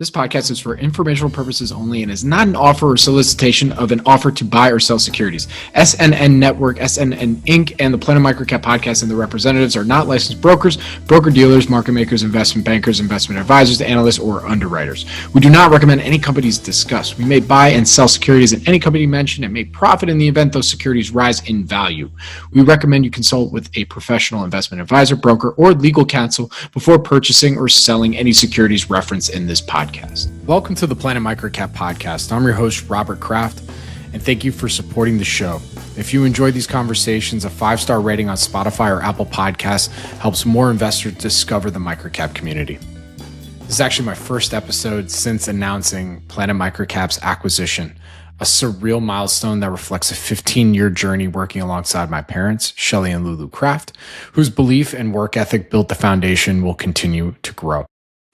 This podcast is for informational purposes only and is not an offer or solicitation of an offer to buy or sell securities. SNN Network, SNN Inc., and the Planet MicroCap podcast and the representatives are not licensed brokers, broker-dealers, market makers, investment bankers, investment advisors, analysts, or underwriters. We do not recommend any companies discussed. We may buy and sell securities in any company mentioned and may profit in the event those securities rise in value. We recommend you consult with a professional investment advisor, broker, or legal counsel before purchasing or selling any securities referenced in this podcast. Welcome to the Planet MicroCap podcast. I'm your host, Robert Kraft, and thank you for supporting the show. If you enjoyed these conversations, a 5-star rating on Spotify or Apple Podcasts helps more investors discover the MicroCap community. This is actually my first episode since announcing Planet MicroCap's acquisition, a surreal milestone that reflects a 15-year journey working alongside my parents, Shelly and Lulu Kraft, whose belief and work ethic built the foundation will continue to grow.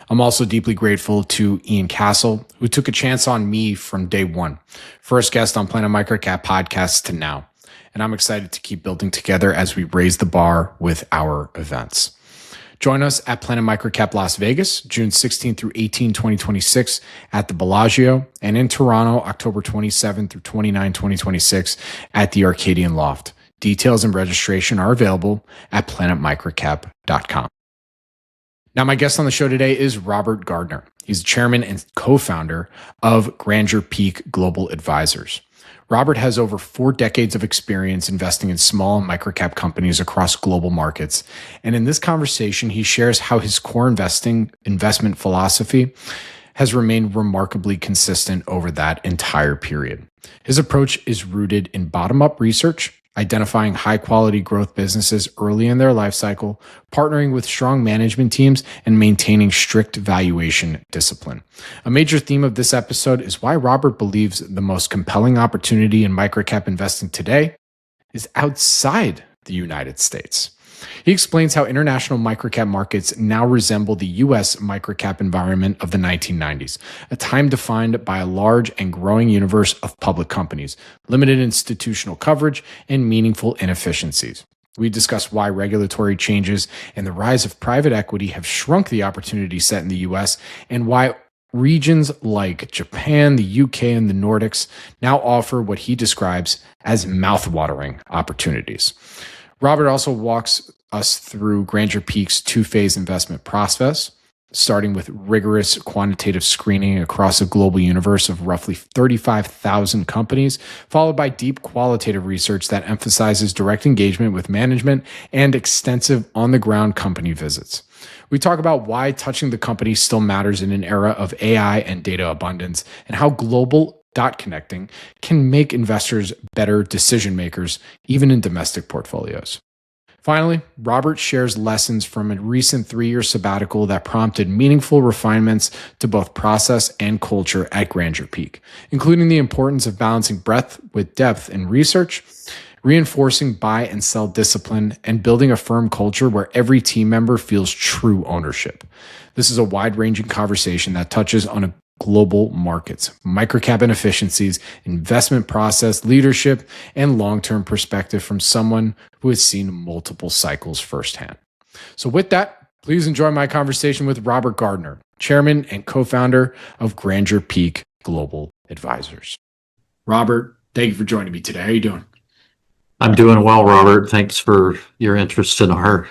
I'm also deeply grateful to Ian Castle, who took a chance on me from day one, first guest on Planet MicroCap podcasts to now. And I'm excited to keep building together as we raise the bar with our events. Join us at Planet MicroCap Las Vegas, June 16 through 18, 2026 at the Bellagio, and in Toronto, October 27 through 29, 2026 at the Arcadian Loft. Details and registration are available at planetmicrocap.com. Now, my guest on the show today is Robert Gardiner. He's the chairman and co-founder of Grandeur Global Advisors. Robert has over 4 decades of experience investing in small and microcap companies across global markets. And in this conversation, he shares how his core investment philosophy has remained remarkably consistent over that entire period. His approach is rooted in bottom-up research, identifying high-quality growth businesses early in their life cycle, partnering with strong management teams, and maintaining strict valuation discipline. A major theme of this episode is why Robert believes the most compelling opportunity in microcap investing today is outside the United States. He explains how international microcap markets now resemble the U.S. microcap environment of the 1990s, a time defined by a large and growing universe of public companies, limited institutional coverage, and meaningful inefficiencies. We discuss why regulatory changes and the rise of private equity have shrunk the opportunity set in the U.S. and why regions like Japan, the UK, and the Nordics now offer what he describes as mouthwatering opportunities. Robert also walks us through Grandeur Peak's 2-phase investment process, starting with rigorous quantitative screening across a global universe of roughly 35,000 companies, followed by deep qualitative research that emphasizes direct engagement with management and extensive on-the-ground company visits. We talk about why touching the company still matters in an era of AI and data abundance, and how global dot connecting can make investors better decision makers, even in domestic portfolios. Finally, Robert shares lessons from a recent 3-year sabbatical that prompted meaningful refinements to both process and culture at Grandeur Peak, including the importance of balancing breadth with depth in research, reinforcing buy and sell discipline, and building a firm culture where every team member feels true ownership. This is a wide-ranging conversation that touches on global markets, microcap inefficiencies, investment process, leadership, and long-term perspective from someone who has seen multiple cycles firsthand. So with that, please enjoy my conversation with Robert Gardiner, chairman and co-founder of Grandeur Peak Global Advisors. Robert, thank you for joining me today. How are you doing? I'm doing well, Robert. Thanks for your interest in our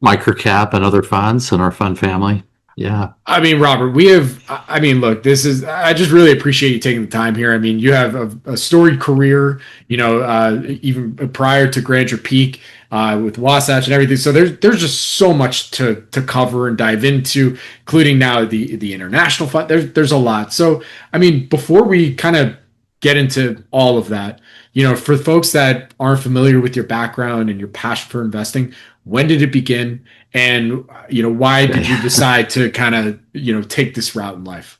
microcap and other funds and our fund family. Yeah. I mean, Robert, look, I just really appreciate you taking the time here. I mean, you have a storied career, even prior to Grandeur Peak with Wasatch and everything. So there's just so much to cover and dive into, including now the international fund. There's a lot. So, I mean, before we kind of get into all of that, for folks that aren't familiar with your background and your passion for investing, when did it begin? And, why did you decide to kind of, take this route in life?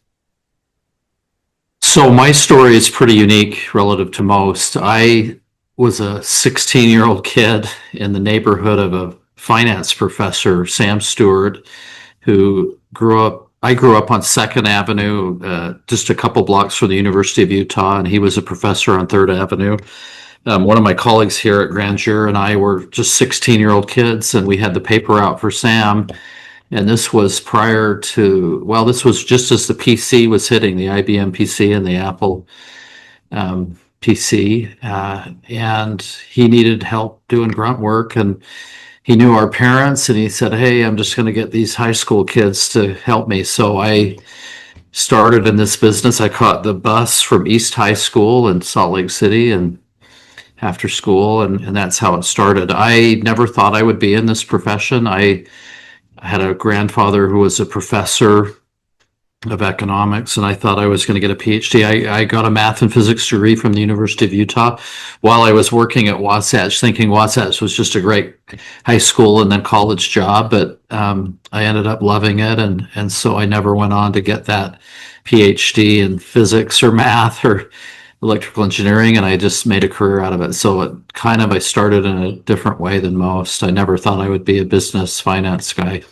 So my story is pretty unique relative to most. I was a 16-year-old kid in the neighborhood of a finance professor, Sam Stewart, who I grew up on 2nd Avenue, just a couple blocks from the University of Utah, and he was a professor on 3rd Avenue. One of my colleagues here at Grandeur and I were just 16-year-old kids, and we had the paper out for Sam, And this was prior to, well, this was just as the PC was hitting, the IBM PC and the Apple PC. And he needed help doing grunt work. And he knew our parents, and he said, "Hey, I'm just going to get these high school kids to help me." So I started in this business. I caught the bus from East High School in Salt Lake City and after school, and that's how it started. I never thought I would be in this profession. I had a grandfather who was a professor of economics, and I thought I was going to get a PhD. I got a math and physics degree from the University of Utah while I was working at Wasatch, thinking Wasatch was just a great high school and then college job, but I ended up loving it, and so I never went on to get that PhD in physics or math or electrical engineering, and I just made a career out of it. So I started in a different way than most. I never thought I would be a business finance guy.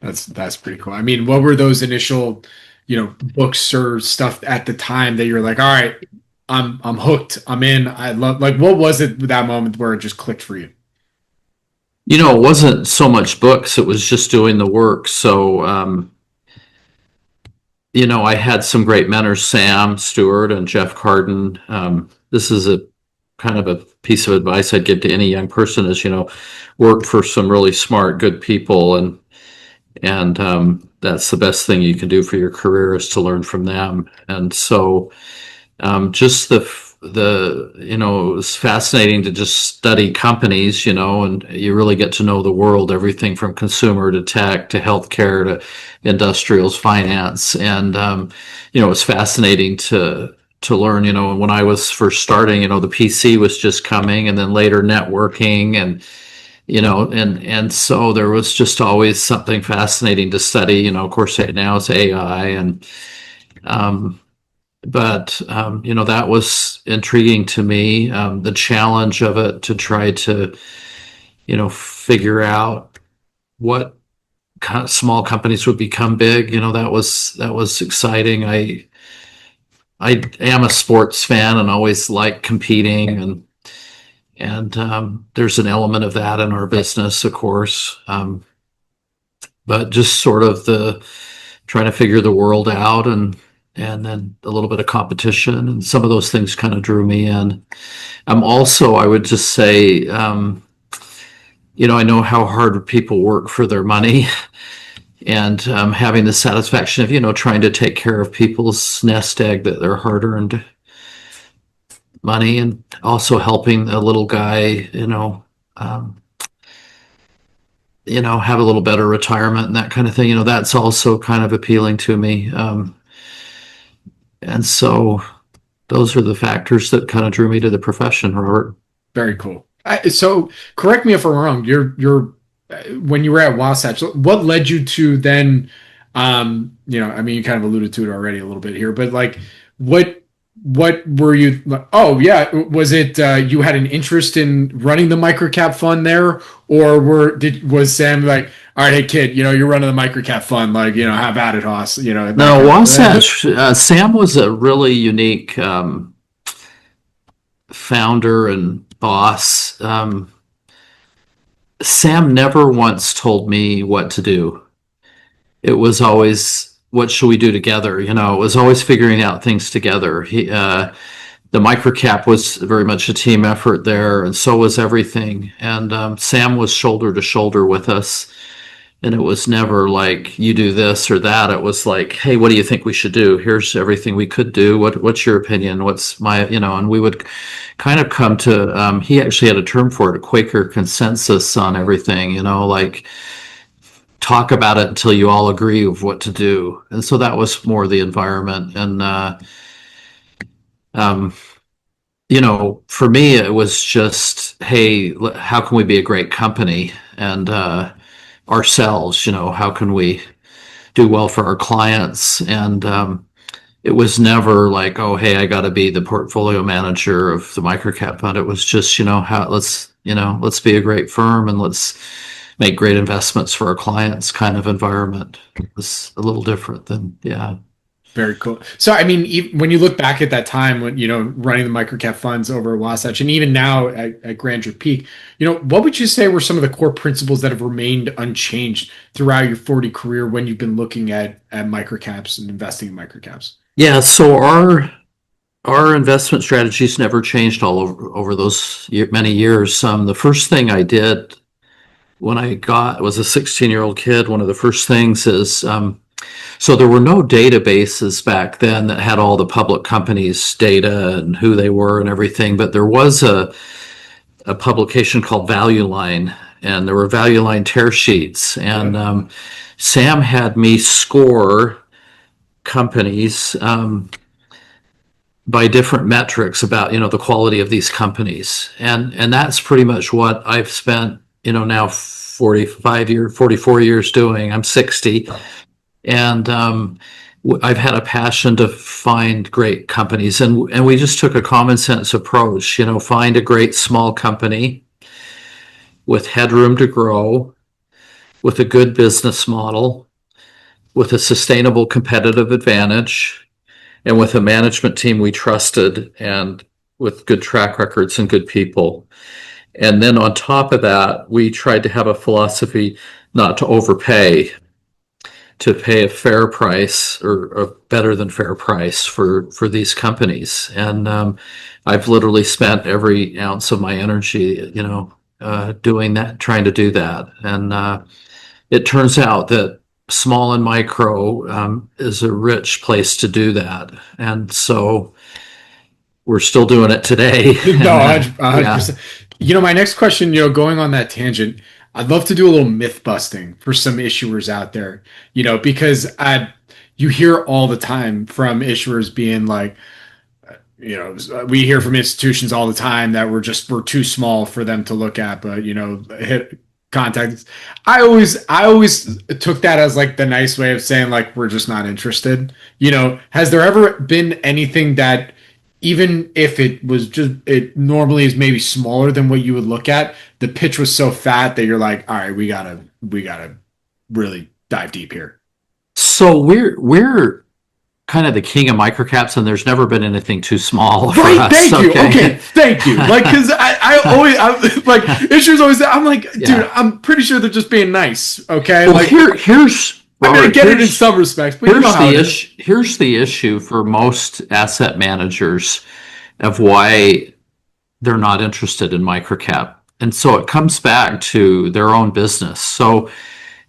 That's pretty cool. I mean, what were those initial, books or stuff at the time that you're like, all right, I'm hooked. I'm in. I love, like, what was it that moment where it just clicked for you? It wasn't so much books, it was just doing the work. So, I had some great mentors, Sam Stewart and Jeff Carden. This is a kind of a piece of advice I'd give to any young person is, work for some really smart, good people, and that's the best thing you can do for your career is to learn from them. And so just it was fascinating to just study companies, and you really get to know the world, everything from consumer to tech to healthcare to industrials, finance. And it was fascinating to learn, when I was first starting, the PC was just coming, and then later networking, and and so there was just always something fascinating to study. Of course, now it's AI, and but that was intriguing to me. The challenge of it to try to figure out what kind of small companies would become big. That was exciting. I am a sports fan and always like competing, and there's an element of that in our business, of course. But just sort of the trying to figure the world out, and then a little bit of competition, and some of those things kind of drew me in. Also, I would just say, I know how hard people work for their money, and having the satisfaction of trying to take care of people's nest egg, that they're hard earned money, and also helping a little guy, have a little better retirement and that kind of thing. That's also kind of appealing to me. And so those are the factors that kind of drew me to the profession, Robert. Very cool. So correct me if I'm wrong. You're when you were at Wasatch, what led you to then? I mean, you kind of alluded to it already a little bit here, but like, what were you? Oh yeah, was it you had an interest in running the MicroCap fund there, or was Sam like, all right, hey kid, you're running the MicroCap fund, like, have at it, Hoss, No, Wasatch. Sam was a really unique founder and boss. Sam never once told me what to do. It was always, what should we do together? It was always figuring out things together. The MicroCap was very much a team effort there, and so was everything. And Sam was shoulder to shoulder with us. And it was never like, you do this or that. It was like, hey, what do you think we should do? Here's everything we could do. What's your opinion? What's my, and we would kind of come to, he actually had a term for it, a Quaker consensus on everything, like talk about it until you all agree of what to do. And so that was more the environment. And, for me, it was just, hey, how can we be a great company? And, ourselves, how can we do well for our clients? And it was never like, oh, hey, I got to be the portfolio manager of the MicroCap fund. It was just, let's be a great firm and let's make great investments for our clients kind of environment. It was a little different than, yeah. Very cool. So, I mean, when you look back at that time when, running the microcap funds over at Wasatch and even now at Grandeur Peak, what would you say were some of the core principles that have remained unchanged throughout your 40 career when you've been looking at microcaps and investing in microcaps? Yeah, so our investment strategies never changed all over those many years. The first thing I did when I was a 16-year-old kid, one of the first things is so there were no databases back then that had all the public companies' data and who they were and everything, but there was a publication called Value Line, and there were Value Line tear sheets, and Sam had me score companies by different metrics about the quality of these companies, and that's pretty much what I've spent now 44 years doing. I'm 60, and I've had a passion to find great companies, and we just took a common sense approach. Find a great small company with headroom to grow, with a good business model, with a sustainable competitive advantage, and with a management team we trusted, and with good track records and good people. And then on top of that, we tried to have a philosophy not to overpay, to pay a fair price or a better than fair price for these companies. And I've literally spent every ounce of my energy, doing that, trying to do that. And it turns out that small and micro is a rich place to do that, and so we're still doing it today. No, 100%. My next question, going on that tangent, I'd love to do a little myth busting for some issuers out there, because you hear all the time from issuers being like, we hear from institutions all the time that we're too small for them to look at, but hit contact. I always took that as like the nice way of saying like we're just not interested. Has there ever been anything that, even if it normally is maybe smaller than what you would look at, the pitch was so fat that you're like, all right, we gotta really dive deep here? So we're kind of the king of microcaps, and there's never been anything too small for right, us. Thank you. Okay, thank you. Like, because I always like issues always. I'm like, dude, I'm pretty sure they're just being nice. Okay, well, like here's. I mean, I get it in some respects, but here's the issue for most asset managers of why they're not interested in microcap, and so it comes back to their own business. So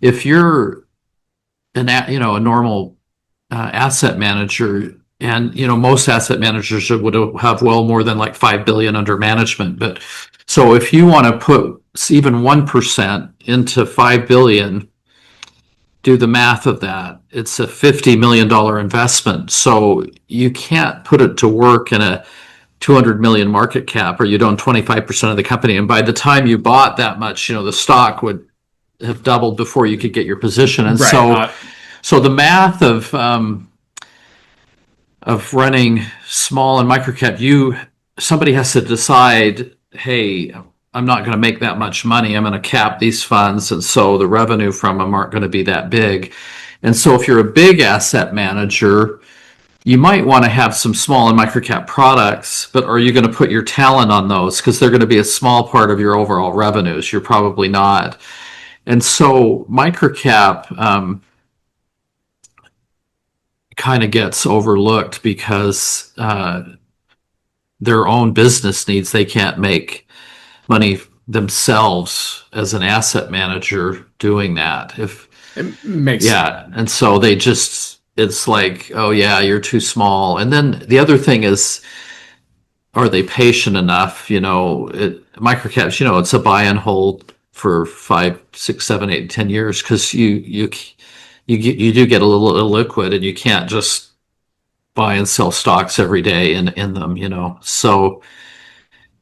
if you're a normal asset manager, and most asset managers would have well more than like 5 billion under management, but so if you want to put even 1% into 5 billion, do the math of that, it's a $50 million investment. So you can't put it to work in a 200 million market cap, or you'd own 25% of the company, and by the time you bought that much, the stock would have doubled before you could get your position. And right. So the math of running small and microcap, somebody has to decide, hey, I'm not going to make that much money. I'm going to cap these funds, and so the revenue from them aren't going to be that big. And so if you're a big asset manager, you might want to have some small and microcap products, but are you going to put your talent on those? Because they're going to be a small part of your overall revenues. You're probably not. And so microcap kind of gets overlooked because their own business needs, they can't make money themselves as an asset manager doing that. If it makes sense. And so it's like, oh yeah, you're too small. And then the other thing is, are they patient enough? Microcaps, it's a buy and hold for 5, 6, 7, 8, 10 years, because you do get a little illiquid, and you can't just buy and sell stocks every day in them, So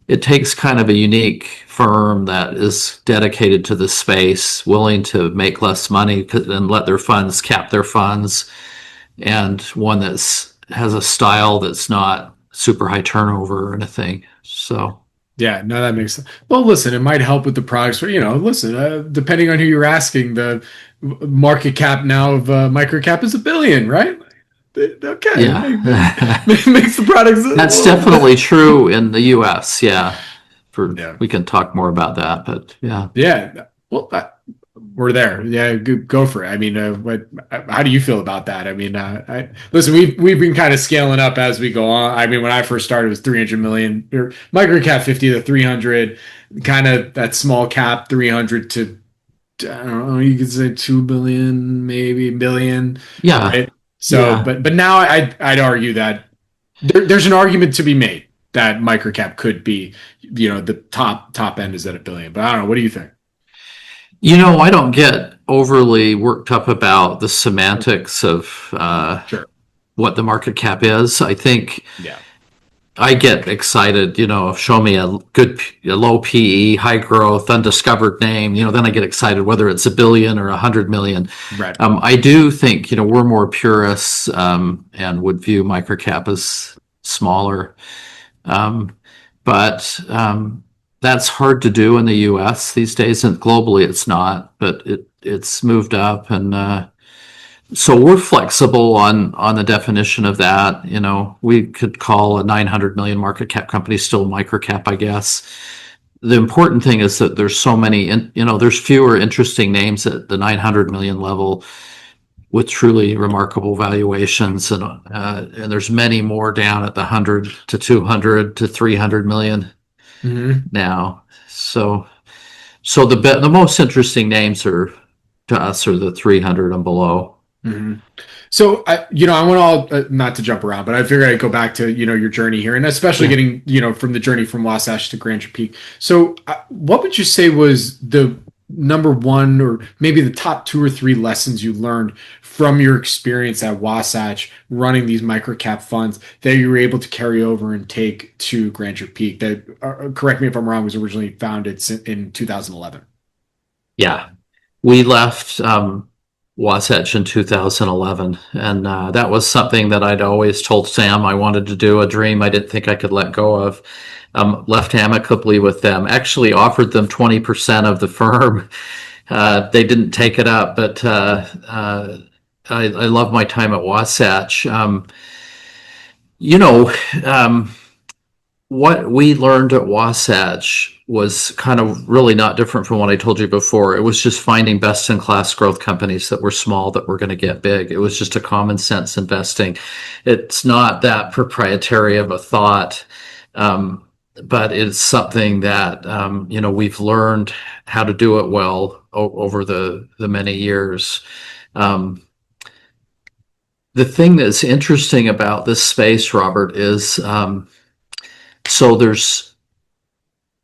it takes kind of a unique firm that is dedicated to the space, willing to make less money and let their funds cap their funds, and one that has a style that's not super high turnover or anything. So yeah, no, that makes sense. Well, listen, it might help with the products, but listen, depending on who you're asking, the market cap now of microcap is $1 billion, right? Okay, Yeah. makes the products. That's definitely true in the U.S. Yeah. Yeah. We can talk more about that, but yeah. Yeah. Well, we're there. Yeah, go for it. I mean, how do you feel about that? I mean, listen, we've been kind of scaling up as we go on. I mean, when I first started, it was 300 million, or microcap 50 to 300, kind of that small cap 300 to, I don't know, you could say 2 billion, maybe billion, Yeah. right? So, Yeah. but now I'd argue that there's an argument to be made that microcap could be, the top end is at a billion. But I don't know. What do you think? I don't get overly worked up about the semantics of Sure. what the market cap is. I think Yeah. I get excited, show me a low PE, high growth, undiscovered name, then I get excited whether it's a billion or 100 million. Right. I do think, we're more purists and would view microcap as smaller. But that's hard to do in the US these days, and globally it's not, but it's moved up. And so we're flexible on the definition of that. We could call a 900 million market cap company still microcap, I guess. The important thing is that there's so many, there's fewer interesting names at the 900 million level with truly remarkable valuations, and there's many more down at the 100 to 200 to 300 million now. So the most interesting names are to us are the 300 and below. Mm-hmm. So I want to all not to jump around, but I figured I'd go back to your journey here, and especially Yeah. getting from the journey from Wasatch to Grandeur Peak. So what would you say was the number one, or maybe the top two or three lessons you learned from your experience at Wasatch running these microcap funds that you were able to carry over and take to Grandeur Peak? That, correct me if I'm wrong, was originally founded in 2011. Yeah, we left Wasatch in 2011, and that was something that I'd always told Sam I wanted to do, a dream I didn't think I could let go of. Left amicably with them, actually offered them 20% of the firm. They didn't take it up, but I love my time at Wasatch. You know, um, what we learned at Wasatch was kind of really not different from what I told you before. It was just finding best in class growth companies that were small that were going to get big. It was just a common sense investing. It's not that proprietary of a thought, but it's something that we've learned how to do it well over the many years. Um, the thing that's interesting about this space, Robert, is so there's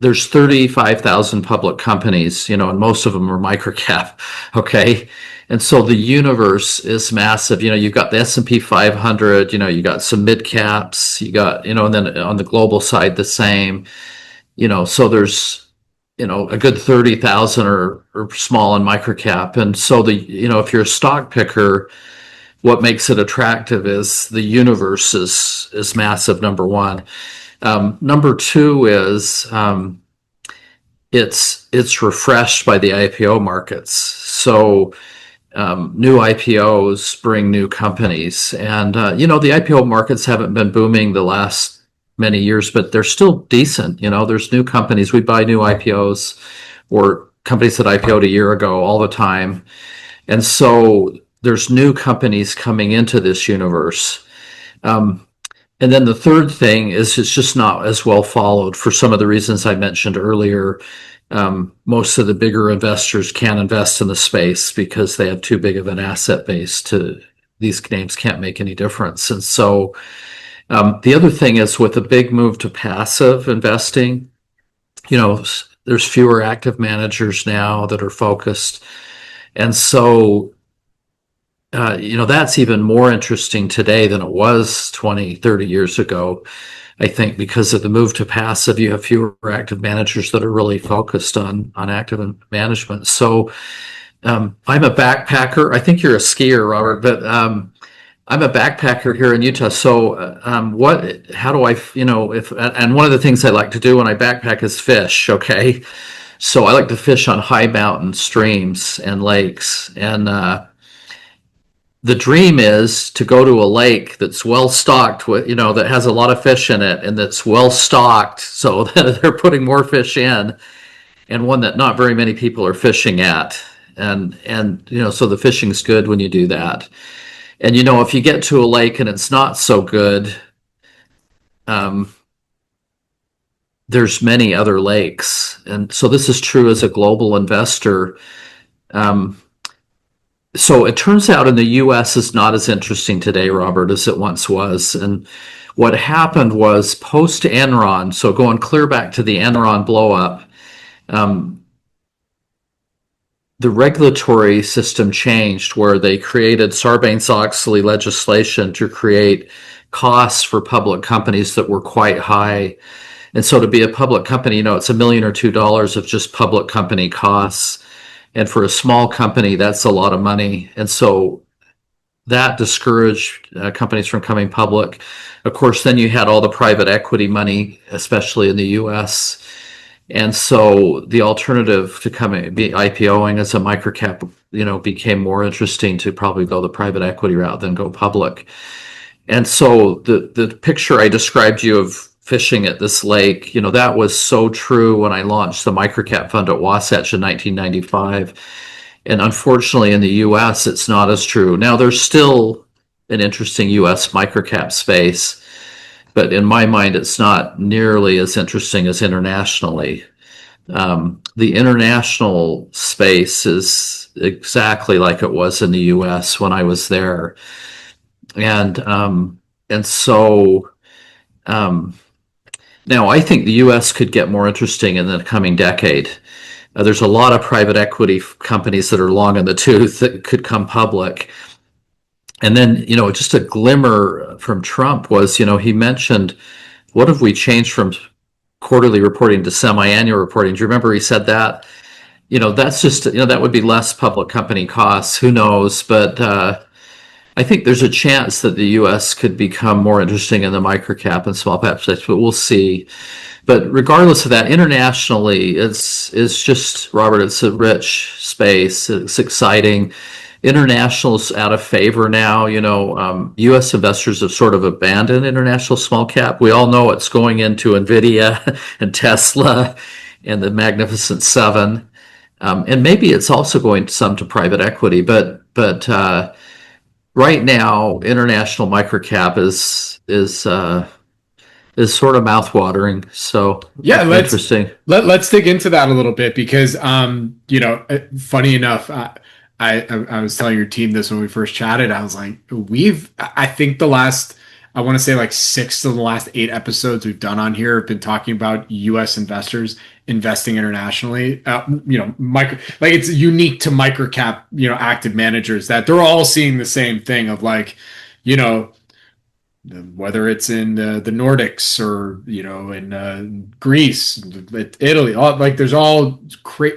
35,000 public companies, and most of them are microcap. Okay. And so the universe is massive. You've got the S&P 500, you got some mid caps, you got, and then on the global side, the same, so there's, a good 30,000 are small and microcap. And so if you're a stock picker, what makes it attractive is the universe is massive, number one. Number two is it's refreshed by the IPO markets. So new IPOs bring new companies, and the IPO markets haven't been booming the last many years, but they're still decent. There's new companies. We buy new IPOs or companies that IPO'd a year ago all the time, and so there's new companies coming into this universe. And then the third thing is it's just not as well followed for some of the reasons I mentioned earlier. Most of the bigger investors can't invest in the space because they have too big of an asset base to, these names can't make any difference. And so the other thing is with a big move to passive investing, there's fewer active managers now that are focused. And so that's even more interesting today than it was 20, 30 years ago. I think because of the move to passive, you have fewer active managers that are really focused on active management. So I'm a backpacker. I think you're a skier, Robert, but I'm a backpacker here in Utah. So how do I, and one of the things I like to do when I backpack is fish. Okay. So I like to fish on high mountain streams and lakes, and the dream is to go to a lake that's well stocked with, that has a lot of fish in it and that's well stocked so that they're putting more fish in, and one that not very many people are fishing at. And so the fishing's good when you do that. And if you get to a lake and it's not so good, there's many other lakes. And so this is true as a global investor. So it turns out in the U.S. is not as interesting today, Robert, as it once was. And what happened was post Enron, so going clear back to the Enron blow up, the regulatory system changed where they created Sarbanes-Oxley legislation to create costs for public companies that were quite high. And so to be a public company, it's $1 million or $2 million of just public company costs. And for a small company, that's a lot of money. And so that discouraged companies from coming public. Of course, then you had all the private equity money, especially in the U.S. And so the alternative to IPOing as a microcap, became more interesting to probably go the private equity route than go public. And so the picture I described you of fishing at this lake, that was so true when I launched the MicroCap fund at Wasatch in 1995. And unfortunately, in the U.S., it's not as true. Now, there's still an interesting U.S. microcap space, but in my mind, it's not nearly as interesting as internationally. The international space is exactly like it was in the U.S. when I was there. And so now I think the U.S. could get more interesting in the coming decade. There's a lot of private equity companies that are long in the tooth that could come public. And then, just a glimmer from Trump was, he mentioned, what have we changed from quarterly reporting to semi-annual reporting? Do you remember he said that? That's just, that would be less public company costs. Who knows? But I think there's a chance that the U.S. could become more interesting in the microcap and small cap space, but we'll see. But regardless of that, internationally, it's just, Robert, it's a rich space. It's exciting. International's out of favor now. U.S. investors have sort of abandoned international small cap. We all know it's going into NVIDIA and Tesla and the Magnificent Seven. And maybe it's also going some to private equity. But right now, international microcap is sort of mouthwatering. So yeah, interesting. Let's dig into that a little bit because funny enough, I was telling your team this when we first chatted. I was like, I think I want to say like 6 of the last 8 episodes we've done on here have been talking about U.S. investors investing internationally. It's unique to microcap, active managers that they're all seeing the same thing of like, whether it's in the Nordics or in Greece, Italy, there's all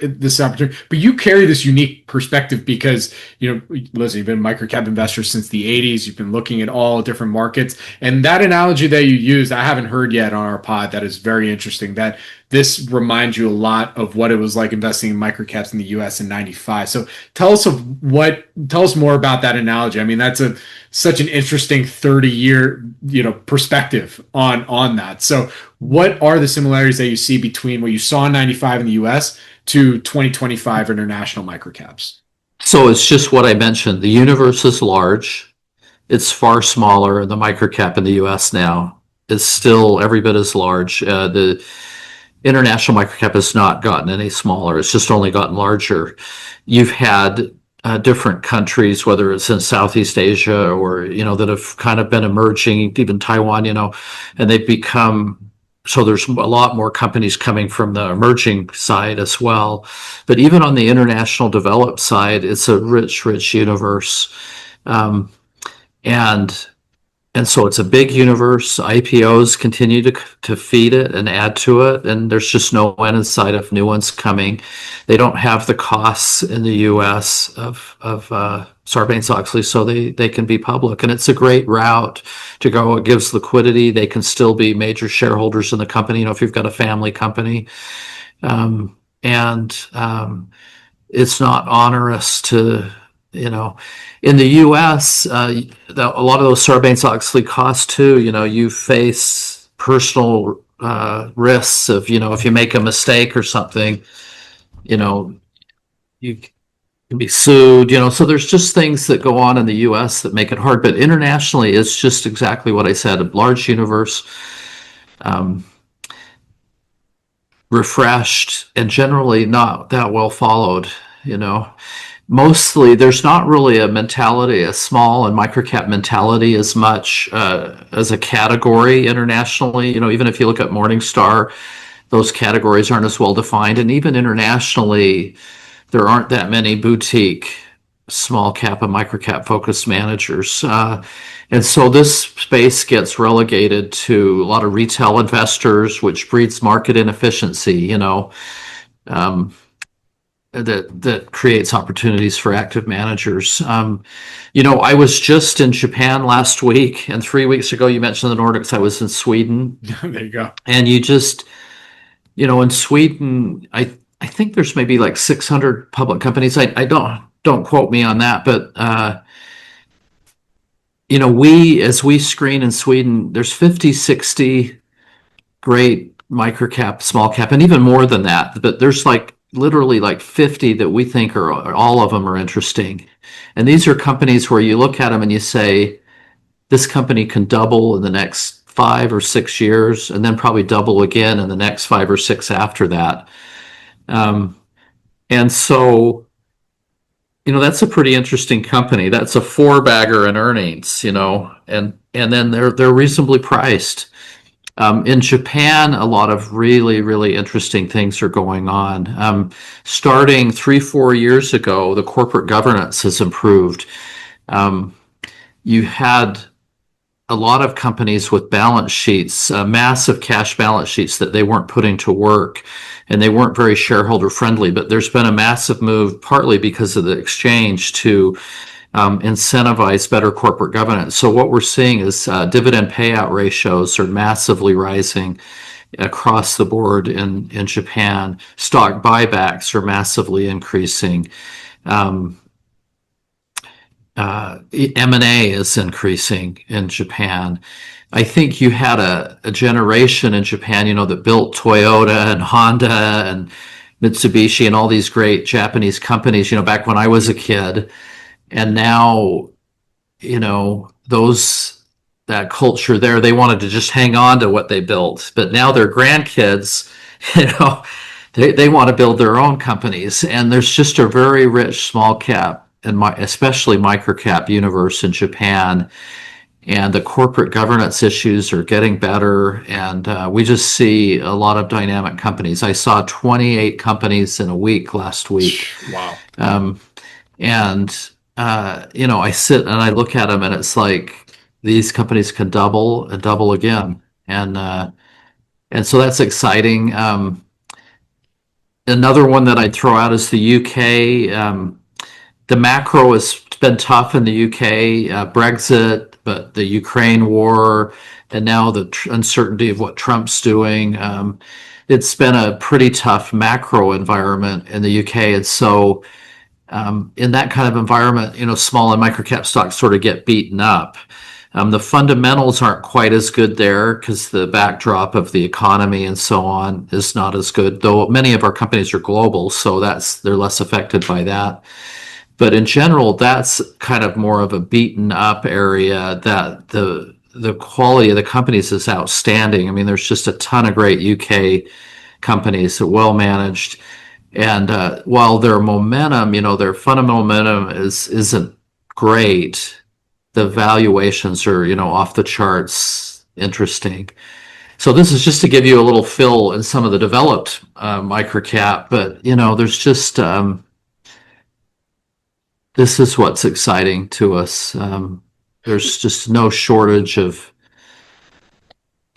this opportunity. But you carry this unique perspective because listen, you've been a microcap investor since the 80s. You've been looking at all different markets, and that analogy that you used, I haven't heard yet on our pod. That is very interesting. That this reminds you a lot of what it was like investing in microcaps in the U.S. in '95. So tell us more about that analogy. I mean, that's such an interesting 30-year perspective on that. So what are the similarities that you see between what you saw in '95 in the U.S. to 2025 international microcaps? So it's just what I mentioned. The universe is large. It's far smaller, and the microcap in the U.S. now is still every bit as large. The international microcap has not gotten any smaller. It's just only gotten larger. You've had different countries, whether it's in Southeast Asia or, that have kind of been emerging, even Taiwan, and they've become, so there's a lot more companies coming from the emerging side as well. But even on the international developed side, it's a rich universe. And so it's a big universe. IPOs continue to feed it and add to it, and there's just no end in sight of new ones coming. They don't have the costs in the U.S. of Sarbanes-Oxley, so they can be public, and it's a great route to go. It gives liquidity. They can still be major shareholders in the company. If you've got a family company, and it's not onerous to In the U.S., a lot of those Sarbanes-Oxley costs too. You face personal risks of, if you make a mistake or something, you can be sued. So there's just things that go on in the U.S. that make it hard. But internationally, it's just exactly what I said: a large universe, refreshed, and generally not that well followed. Mostly there's not really a mentality, a small and microcap mentality as much as a category internationally. Even if you look at Morningstar, those categories aren't as well defined. And even internationally, there aren't that many boutique small cap and microcap focused managers. And so this space gets relegated to a lot of retail investors, which breeds market inefficiency, that creates opportunities for active managers. I was just in Japan last week, and 3 weeks ago, you mentioned the Nordics. I was in Sweden. There you go. And in Sweden, I think there's maybe like 600 public companies. I don't quote me on that, but as we screen in Sweden, there's 50, 60 great microcap, small cap, and even more than that. But there's literally 50 that we think all of them are interesting. And these are companies where you look at them and you say, this company can double in the next 5 or 6 years, and then probably double again in the next 5 or 6 after that. And so, that's a pretty interesting company. That's a 4-bagger in earnings, and then they're reasonably priced. In Japan, a lot of really, really interesting things are going on. Starting 3-4 years ago, the corporate governance has improved. You had a lot of companies with balance sheets, massive cash balance sheets that they weren't putting to work, and they weren't very shareholder friendly. But there's been a massive move, partly because of the exchange, to incentivize better corporate governance. So what we're seeing is dividend payout ratios are massively rising across the board in Japan. Stock buybacks are massively increasing. M&A is increasing in Japan. I think you had a generation in Japan, that built Toyota and Honda and Mitsubishi and all these great Japanese companies, back when I was a kid. And now, that culture there, they wanted to just hang on to what they built. But now their grandkids, they want to build their own companies. And there's just a very rich small cap and especially microcap universe in Japan. And the corporate governance issues are getting better. And we just see a lot of dynamic companies. I saw 28 companies in a week last week. Wow. I sit and I look at them, and it's like these companies can double and double again, and so that's exciting. Another one that I'd throw out is the UK. The macro has been tough in the UK, Brexit, but the Ukraine war, and now the uncertainty of what Trump's doing. It's been a pretty tough macro environment in the UK, and so. In that kind of environment, small and microcap stocks sort of get beaten up. The fundamentals aren't quite as good there because the backdrop of the economy and so on is not as good, though many of our companies are global, so they're less affected by that. But in general, that's kind of more of a beaten up area. That the quality of the companies is outstanding. I mean, there's just a ton of great UK companies that are well managed. And while their momentum, their fundamental momentum isn't great, the valuations are, off the charts interesting. So this is just to give you a little fill in some of the developed microcap, but there's just this is what's exciting to us. There's just no shortage of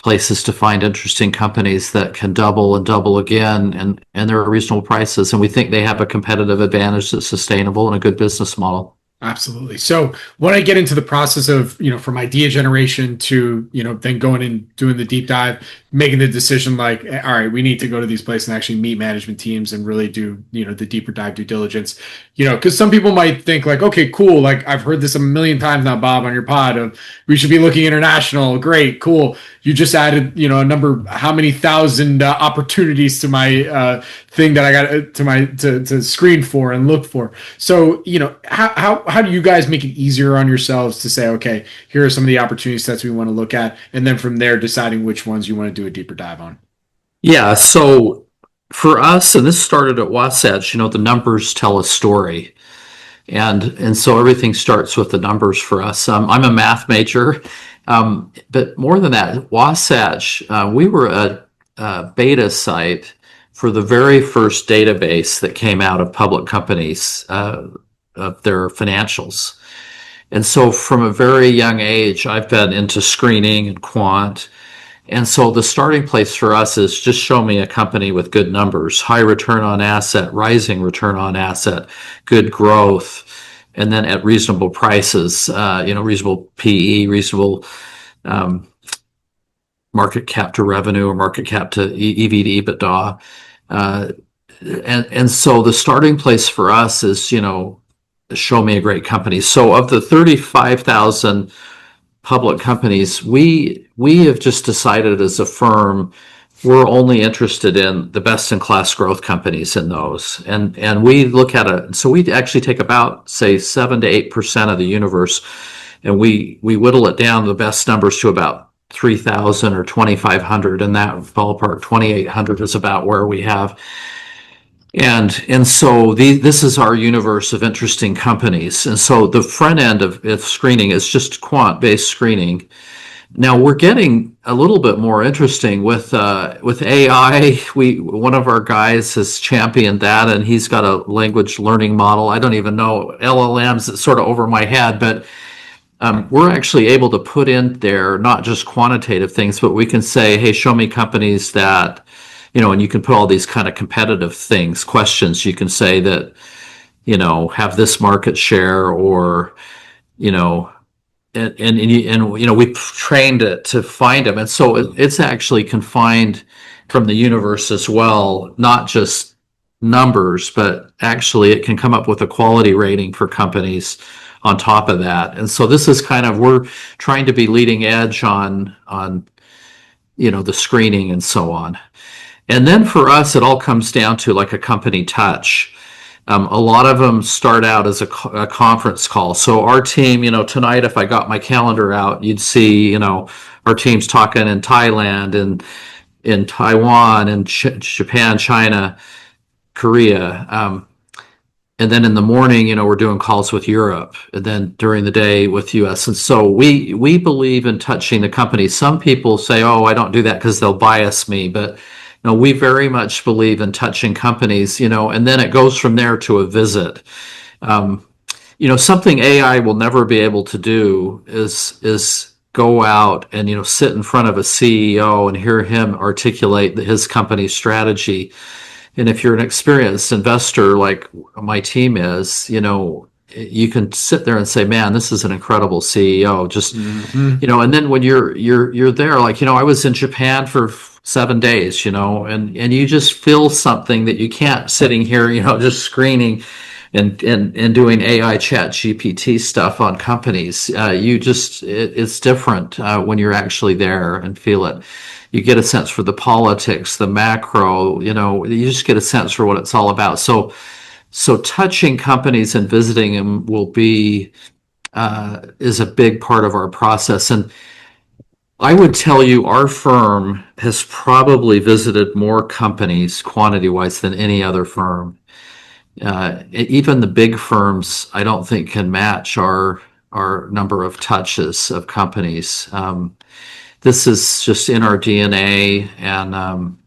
places to find interesting companies that can double and double again, and they're at reasonable prices, and we think they have a competitive advantage that's sustainable and a good business model. Absolutely. So when I get into the process of, from idea generation to, then going and doing the deep dive, making the decision like, all right, we need to go to these places and actually meet management teams and really do, the deeper dive due diligence, because some people might think like, okay, cool. Like I've heard this a million times now, Bob, on your pod of we should be looking international. Great, cool. You just added, a number, how many thousand opportunities to my thing that I got to screen for and look for. So, how do you guys make it easier on yourselves to say, okay, here are some of the opportunity sets we want to look at, and then from there deciding which ones you want to do a deeper dive on? Yeah, so for us, and this started at Wasatch, the numbers tell a story. And so everything starts with the numbers for us. I'm a math major, but more than that, Wasatch, we were a beta site for the very first database that came out of public companies of their financials. And so from a very young age, I've been into screening and quant. And so the starting place for us is just show me a company with good numbers, high return on asset, rising return on asset, good growth, and then at reasonable prices, reasonable PE, reasonable market cap to revenue or market cap to EV to EBITDA. And so the starting place for us is, show me a great company. So of the 35,000 public companies, we have just decided as a firm we're only interested in the best in class growth companies in those, and we look at it. So we actually take about say 7 to 8% of the universe, and we whittle it down the best numbers to about 3,000 or 2,500 in that ballpark. 2,800 is about where we have. And so this is our universe of interesting companies. And so the front end of screening is just quant-based screening. Now we're getting a little bit more interesting with AI. One of our guys has championed that, and he's got a language learning model. I don't even know LLMs. It's sort of over my head, but we're actually able to put in there not just quantitative things, but we can say, hey, show me companies that, and you can put all these kind of competitive things, questions. You can say that, have this market share, or, and we've trained it to find them. And so it's actually confined from the universe as well, not just numbers, but actually it can come up with a quality rating for companies on top of that. And so this is kind of, we're trying to be leading edge on the screening and so on. And then for us, it all comes down to like a company touch. A lot of them start out as a conference call. So our team, tonight, if I got my calendar out, you'd see, our team's talking in Thailand and in Taiwan and Japan, China, Korea. And then in the morning, we're doing calls with Europe, and then during the day with US. And so we believe in touching the company. Some people say, oh, I don't do that because they'll bias me, but we very much believe in touching companies, and then it goes from there to a visit. Something AI will never be able to do is go out and, sit in front of a CEO and hear him articulate his company's strategy. And if you're an experienced investor like my team is, you can sit there and say, man, this is an incredible CEO. Just, and then when you're there, like, I was in Japan for 7 days, and you just feel something that you can't sitting here, just screening and doing AI chat GPT stuff on companies. It's different when you're actually there and feel it. You get a sense for the politics, the macro, you just get a sense for what it's all about. So touching companies and visiting them is a big part of our process. And I would tell you our firm has probably visited more companies quantity-wise than any other firm. Even the big firms, I don't think can match our number of touches of companies. This is just in our DNA, and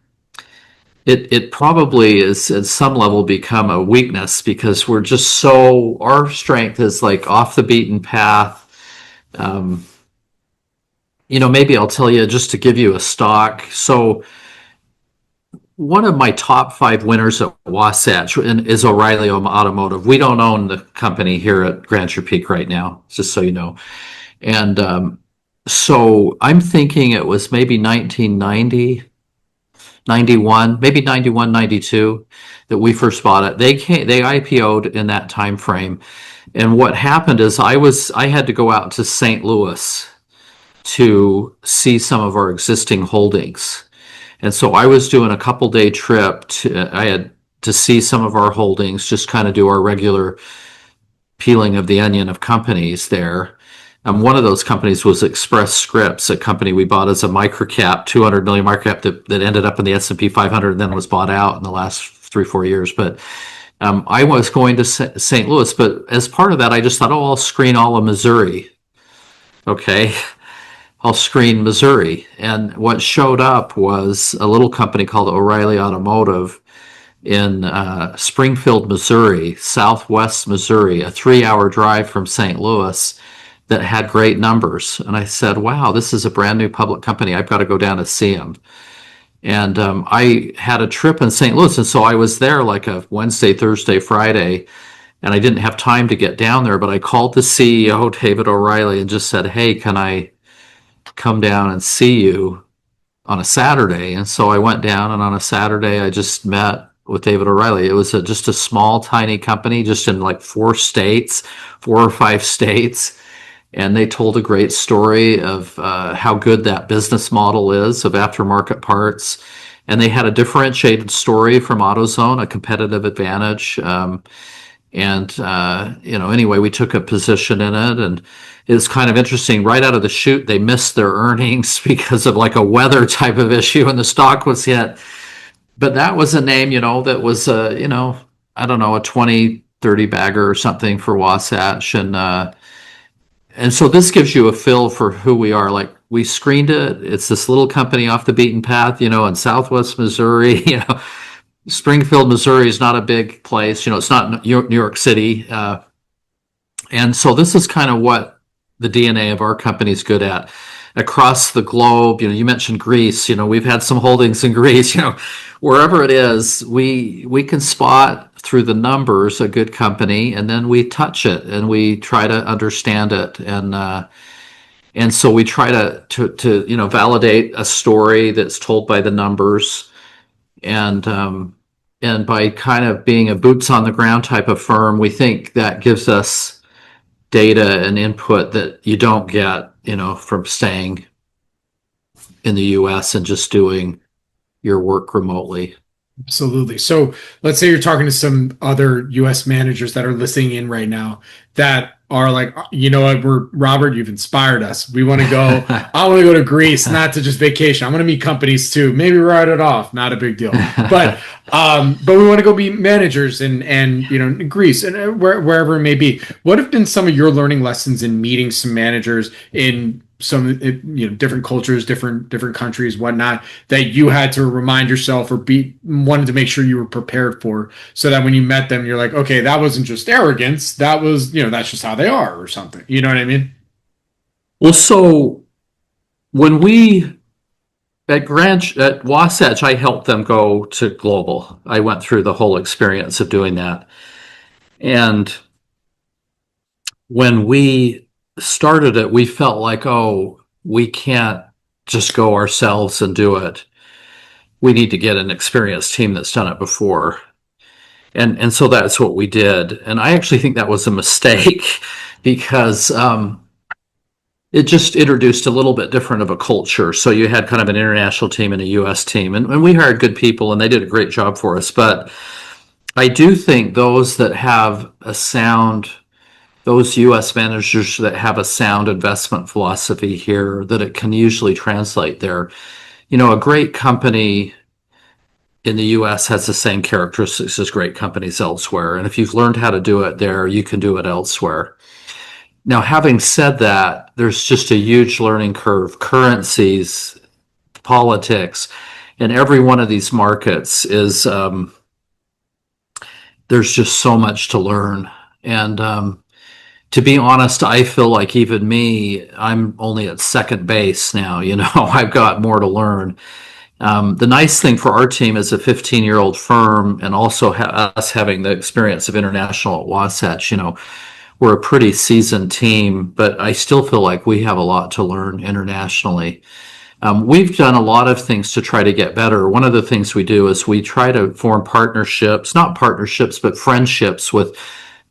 it probably is at some level become a weakness because we're just so, our strength is like off the beaten path. Maybe I'll tell you just to give you a stock. So one of my top 5 winners at Wasatch is O'Reilly Automotive. We don't own the company here at Grandeur Peak right now, just so you know. And so I'm thinking it was maybe 1990, 91, maybe 91, 92 that we first bought it. They IPO'd in that time frame. And what happened is I had to go out to St. Louis to see some of our existing holdings. And so I was doing a couple-day trip I had to see some of our holdings, just kind of do our regular peeling of the onion of companies there. One of those companies was Express Scripts, a company we bought as a microcap, 200 million microcap that ended up in the S&P 500 and then was bought out in the last 3-4 years. But I was going to St. Louis, but as part of that, I just thought, I'll screen all of Missouri. Okay, I'll screen Missouri. And what showed up was a little company called O'Reilly Automotive in Springfield, Missouri, southwest Missouri, a 3-hour drive from St. Louis, that had great numbers. And I said, wow, this is a brand new public company. I've got to go down and see them. And I had a trip in St. Louis. And so I was there like a Wednesday, Thursday, Friday, and I didn't have time to get down there. But I called the CEO, David O'Reilly, and just said, hey, can I come down and see you on a Saturday? And so I went down, and on a Saturday, I just met with David O'Reilly. It was just a small, tiny company, just in like 4 or 5 states. And they told a great story of how good that business model is of aftermarket parts. And they had a differentiated story from AutoZone, a competitive advantage. Anyway, we took a position in it, and it's kind of interesting. Right out of the chute, they missed their earnings because of like a weather type of issue, and the stock was hit. But that was a name, that was, I don't know, a 20, 30 bagger or something for Wasatch. And so this gives you a feel for who we are. Like, we screened it. It's this little company off the beaten path, in southwest Missouri. Springfield, Missouri is not a big place. It's not New York City. And so this is kind of what the DNA of our company is good at. Across the globe, you mentioned Greece. We've had some holdings in Greece. Wherever it is, we can spot through the numbers a good company, and then we touch it and we try to understand it, and so we try to validate a story that's told by the numbers, and by kind of being a boots on the ground type of firm, we think that gives us data and input that you don't get from staying in the U.S. and just doing your work remotely. Absolutely. So let's say you're talking to some other U.S. managers that are listening in right now that are like, what, Robert, you've inspired us. We want to go. I want to go to Greece, not to just vacation. I want to meet companies too. Maybe write it off. Not a big deal. But we want to go be managers in Greece and wherever it may be. What have been some of your learning lessons in meeting some managers in some different cultures, different countries, whatnot, that you had to remind yourself or wanted to make sure you were prepared for, so that when you met them, you're like, okay, that wasn't just arrogance, that was that's just how they are or something. You know what I mean? Well, so when we at Wasatch, I helped them go to global. I went through the whole experience of doing that, and when we started it, we felt like, oh, we can't just go ourselves and do it. We need to get an experienced team that's done it before. And so that's what we did. And I actually think that was a mistake because it just introduced a little bit different of a culture. So you had kind of an international team and a U.S. team, and we hired good people, and they did a great job for us. But I do think those U.S. managers that have a sound investment philosophy here, that it can usually translate there. A great company in the U.S. has the same characteristics as great companies elsewhere. And if you've learned how to do it there, you can do it elsewhere. Now, having said that, there's just a huge learning curve. Currencies, politics, and every one of these markets is, there's just so much to learn. And to be honest, I feel like even me, I'm only at second base now. I've got more to learn. The nice thing for our team is a 15-year-old firm, and also us having the experience of international at Wasatch, we're a pretty seasoned team, but I still feel like we have a lot to learn internationally. We've done a lot of things to try to get better. One of the things we do is we try to form partnerships, not partnerships, but friendships with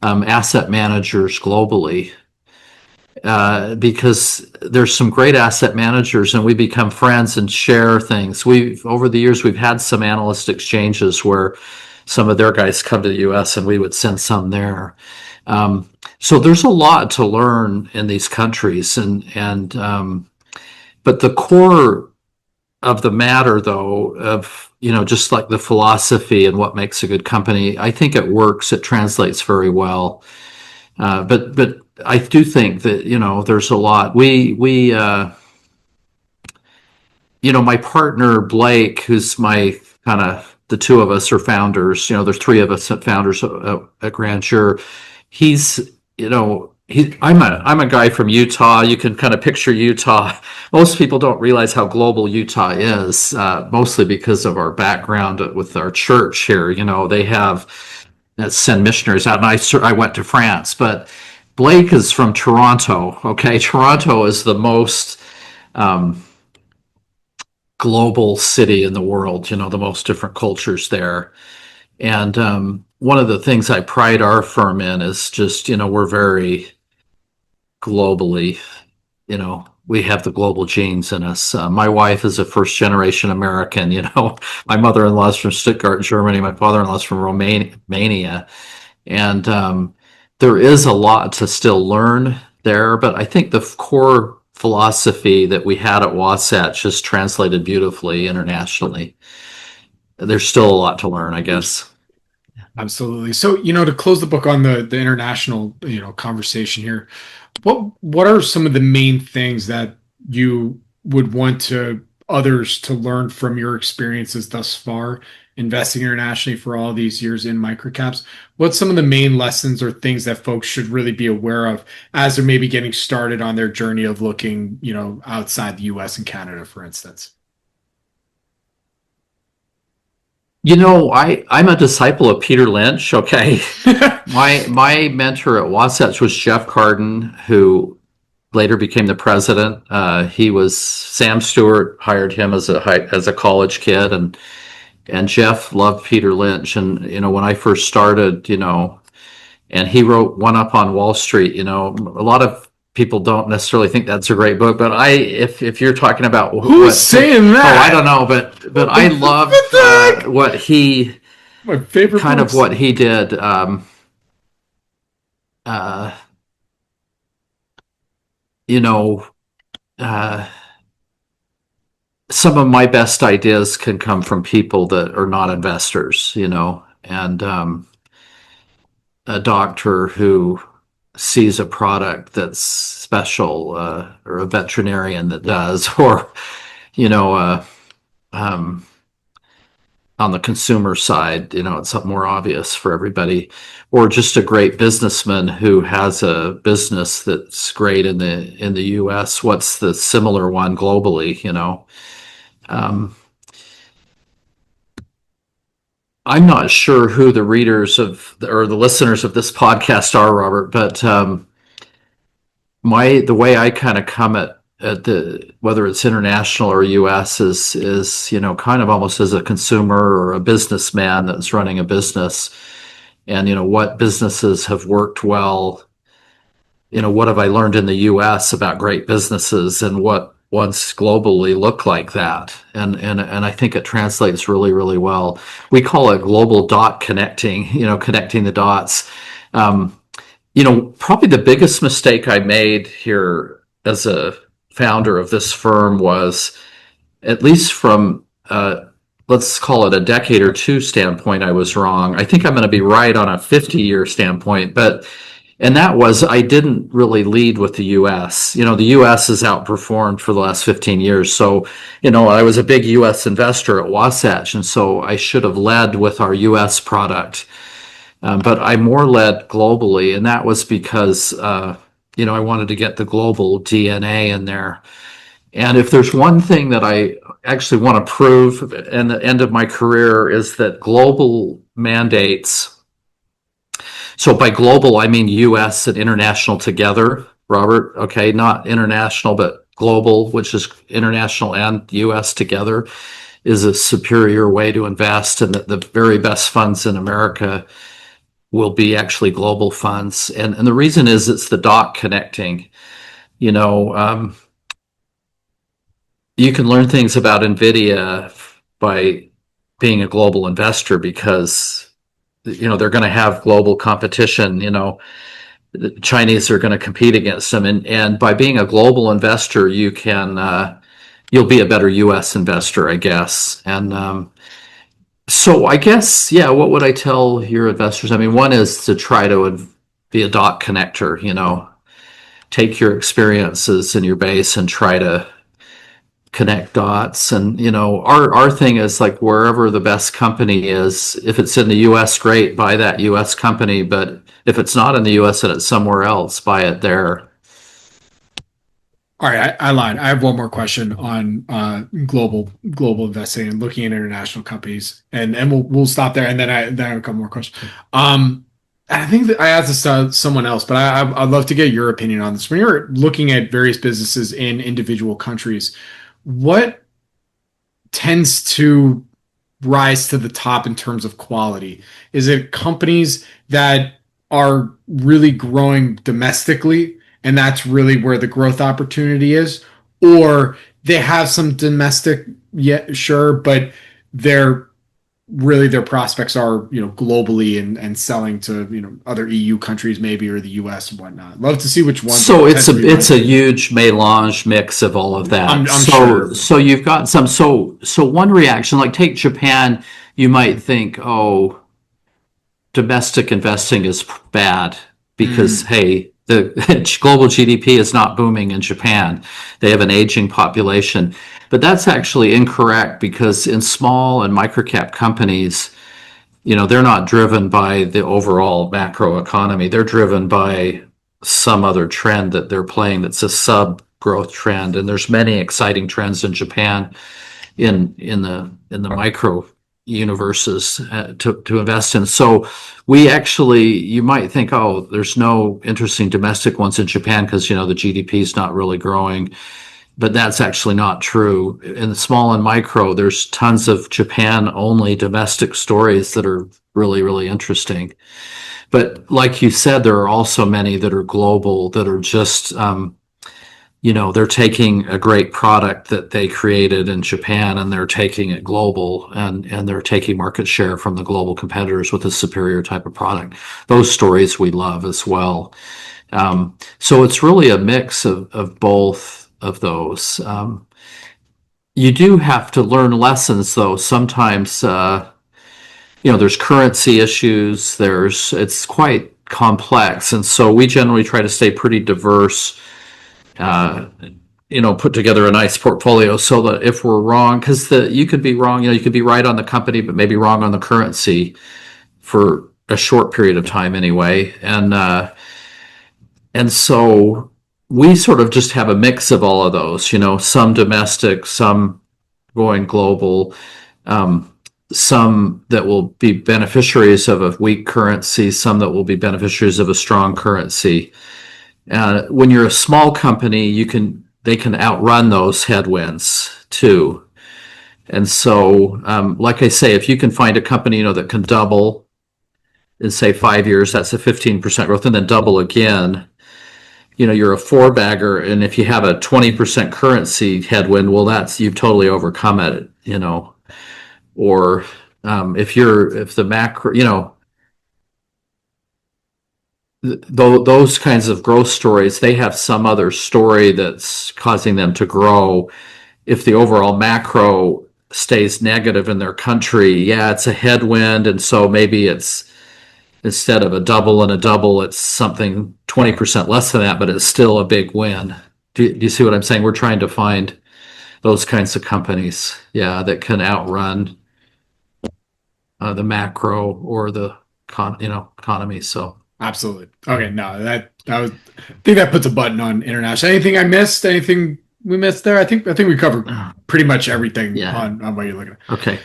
asset managers globally. Because there's some great asset managers, and we become friends and share things. Over the years, we've had some analyst exchanges where some of their guys come to the U.S. and we would send some there. So there's a lot to learn in these countries, but the core of the matter, though, of just like the philosophy and what makes a good company, I think it works. It translates very well. But I do think that there's a lot. My partner Blake, who's my kind of, the two of us are founders. There's three of us founders at Grandeur. He's I'm a guy from Utah. You can kind of picture Utah. Most people don't realize how global Utah is, mostly because of our background with our church here. They have send missionaries out, and I went to France, but Blake is from Toronto. Okay, Toronto is the most global city in the world. The most different cultures there, and one of the things I pride our firm in is just we're very globally, we have the global genes in us. My wife is a first generation American. My mother-in-law is from Stuttgart, Germany. My father-in-law is from Romania. And there is a lot to still learn there, but I think the core philosophy that we had at Wasatch just translated beautifully internationally. There's still a lot to learn, I guess. Absolutely. So, to close the book on the international, conversation here, what are some of the main things that you would want others to learn from your experiences thus far, investing internationally for all these years in microcaps? What's some of the main lessons or things that folks should really be aware of as they're maybe getting started on their journey of looking, outside the US and Canada, for instance? I'm a disciple of Peter Lynch. Okay. My mentor at Wasatch was Jeff Carden, who later became the president. He was Sam Stewart hired him as a college kid, and Jeff loved Peter Lynch. And when I first started, and he wrote One Up on Wall Street. A lot of people don't necessarily think that's a great book, but if you're talking about who's saying that, I don't know, but I love what he, my favorite kind books. of what he did. Some of my best ideas can come from people that are not investors, and a doctor who sees a product that's special, or a veterinarian that does, or on the consumer side, it's something more obvious for everybody, or just a great businessman who has a business that's great in the U.S. What's the similar one globally? I'm not sure who the readers or the listeners of this podcast are, Robert, but the way I kind of come at whether it's international or U.S. is kind of almost as a consumer or a businessman that's running a business, and what businesses have worked well. What have I learned in the U.S. about great businesses, and what ones globally look like that, and I think it translates really, really well. We call it global dot connecting, connecting the dots. Probably the biggest mistake I made here as a founder of this firm was, at least from let's call it a decade or two standpoint, I was wrong. I think I'm going to be right on a 50-year standpoint, and that was, I didn't really lead with the U.S. The U.S. has outperformed for the last 15 years. So, I was a big U.S. investor at Wasatch, and so I should have led with our U.S. product. But I more led globally, and that was because, I wanted to get the global DNA in there. And if there's one thing that I actually want to prove in the end of my career is that global mandates, so by global, I mean US and international together, Robert, okay, not international, but global, which is international and US together, is a superior way to invest, and that the very best funds in America will be actually global funds. And the reason is it's the dot connecting. You know, you can learn things about NVIDIA by being a global investor because, they're going to have global competition. The Chinese are going to compete against them. And by being a global investor, you'll be a better US investor, I guess. And so I guess, yeah, what would I tell your investors? I mean, one is to try to be a dot connector, take your experiences in your base and try to connect dots. And our thing is like wherever the best company is, if it's in the US, great, buy that US company. But if it's not in the US and it's somewhere else, buy it there. All right, I lied. I have one more question on global investing and looking at international companies, and we'll stop there, and then I have a couple more questions. I think that I asked this to someone else, but I'd love to get your opinion on this. When you're looking at various businesses in individual countries, what tends to rise to the top in terms of quality? Is it companies that are really growing domestically, and that's really where the growth opportunity is? Or they have some domestic, yeah, sure, but their prospects are, globally and selling to, other EU countries maybe, or the US and whatnot. Love to see which ones. So it's a huge melange mix of all of that. I'm sure. So you've got some. So one reaction, like take Japan, you might think, oh, domestic investing is bad because hey, the global GDP is not booming in Japan. They have an aging population. But that's actually incorrect because in small and microcap companies, they're not driven by the overall macro economy. They're driven by some other trend that they're playing that's a sub growth trend. And there's many exciting trends in Japan in the micro universes to invest in. So you might think, oh, there's no interesting domestic ones in Japan because the GDP is not really growing. But that's actually not true. In the small and micro, there's tons of Japan-only domestic stories that are really, really interesting. But like you said, there are also many that are global that are just, they're taking a great product that they created in Japan and they're taking it global and they're taking market share from the global competitors with a superior type of product. Those stories we love as well. So it's really a mix of both of those. You do have to learn lessons, though. Sometimes, there's currency issues. It's quite complex, and so we generally try to stay pretty diverse. Put together a nice portfolio so that if we're wrong, because you could be wrong. You could be right on the company, but maybe wrong on the currency for a short period of time anyway, and so we sort of just have a mix of all of those, some domestic, some going global, some that will be beneficiaries of a weak currency, some that will be beneficiaries of a strong currency. When you're a small company, they can outrun those headwinds too. And so, like I say, if you can find a company, that can double in say 5 years, that's a 15% growth, and then double again. You're a four bagger, and if you have a 20% currency headwind, well, you've totally overcome it, or if the macro, those kinds of growth stories, they have some other story that's causing them to grow. If the overall macro stays negative in their country, yeah, it's a headwind, and so maybe it's, instead of a double and a double, it's something 20% less than that, but it's still a big win. Do you see what I'm saying? We're trying to find those kinds of companies, yeah, that can outrun the macro or the economy. So Absolutely. Okay, no, that was. I think that puts a button on international. Anything I missed? Anything we missed there? I think we covered pretty much everything Yeah. on what you're looking at. Okay.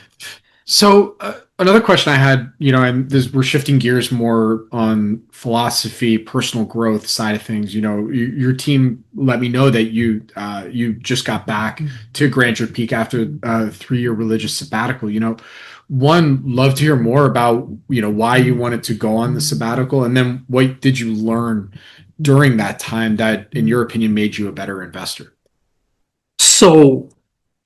So another question I had, and we're shifting gears more on philosophy, personal growth side of things. Your team let me know that you just got back to Grandeur Peak after a 3-year religious sabbatical. One, love to hear more about why you wanted to go on the sabbatical, and then what did you learn during that time that, in your opinion, made you a better investor? So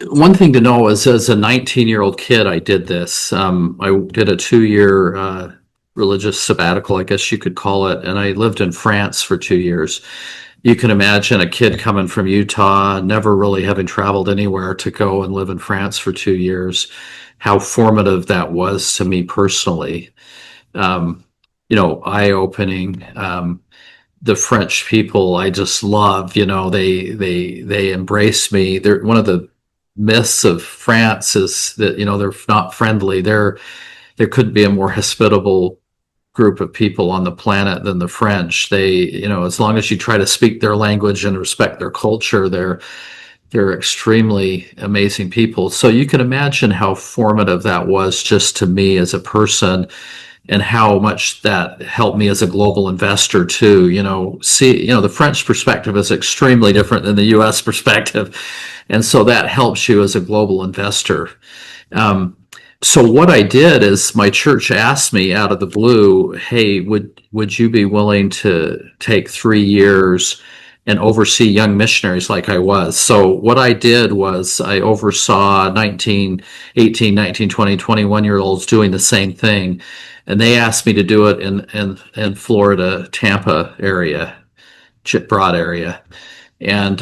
one thing to know is, as a 19-year-old kid, I did this. I did a 2-year religious sabbatical, I guess you could call it, and I lived in France for 2 years. You can imagine a kid coming from Utah, never really having traveled anywhere, to go and live in France for 2 years, how formative that was to me personally. Eye-opening. The French people I just love. They embrace me. They're one of the myths of France is that they're not friendly. There couldn't be a more hospitable group of people on the planet than the French. As long as you try to speak their language and respect their culture, they're extremely amazing people. So you can imagine how formative that was just to me as a person, and how much that helped me as a global investor too. The French perspective is extremely different than the U.S. perspective, and so that helps you as a global investor. So what I did is, my church asked me out of the blue, "Hey, would you be willing to take 3 years and oversee young missionaries like I was?" So what I did was, I oversaw 18, 19, 20, 21 year olds doing the same thing. And they asked me to do it in Florida, Tampa area, Broad area. And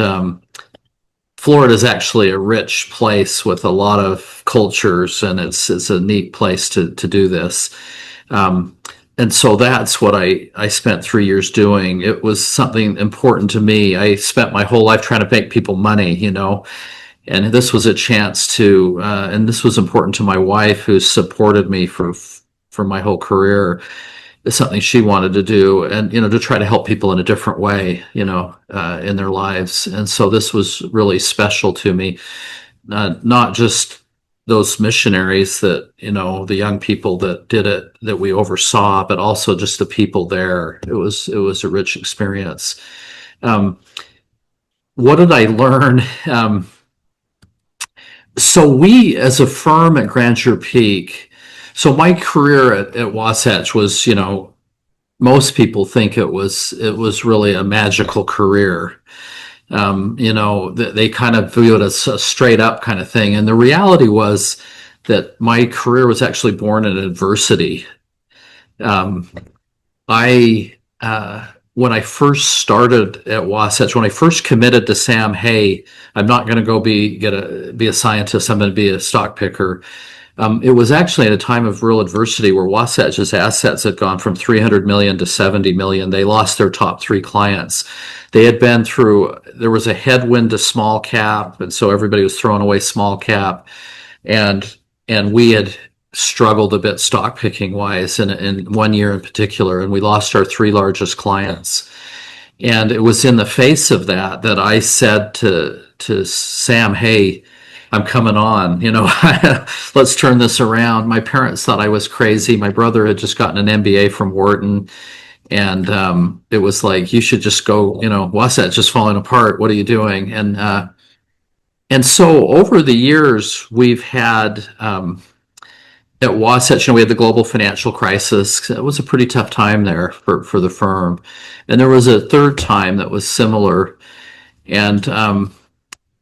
Florida is actually a rich place with a lot of cultures, and it's a neat place to do this. And so that's what I spent 3 years doing. It was something important to me. I spent my whole life trying to make people money, and this was a chance to, and this was important to my wife, who supported me for my whole career. It's something she wanted to do, and to try to help people in a different way, in their lives. And so this was really special to me, not just those missionaries that, the young people that did it, that we oversaw, but also just the people there. It was a rich experience. What did I learn? So we, as a firm at Grandeur Peak, so my career at Wasatch was, most people think it was really a magical career. They kind of view it as a straight up kind of thing. And the reality was that my career was actually born in adversity. When I first started at Wasatch, when I first committed to Sam, "Hey, I'm not going to go be a scientist. I'm going to be a stock picker." It was actually at a time of real adversity, where Wasatch's assets had gone from 300 million to 70 million. They lost their top 3 clients. There was a headwind to small cap, and so everybody was throwing away small cap, and we had struggled a bit stock picking wise in 1 year in particular, and we lost our 3 largest clients. And it was in the face of that I said to Sam, "Hey, I'm coming on, let's turn this around." My parents thought I was crazy. My brother had just gotten an MBA from Wharton, and it was like, "You should just go, Wasatch just falling apart. What are you doing?" And so over the years, we've had, at Wasatch, we had the global financial crisis. It was a pretty tough time there for the firm. And there was a third time that was similar. And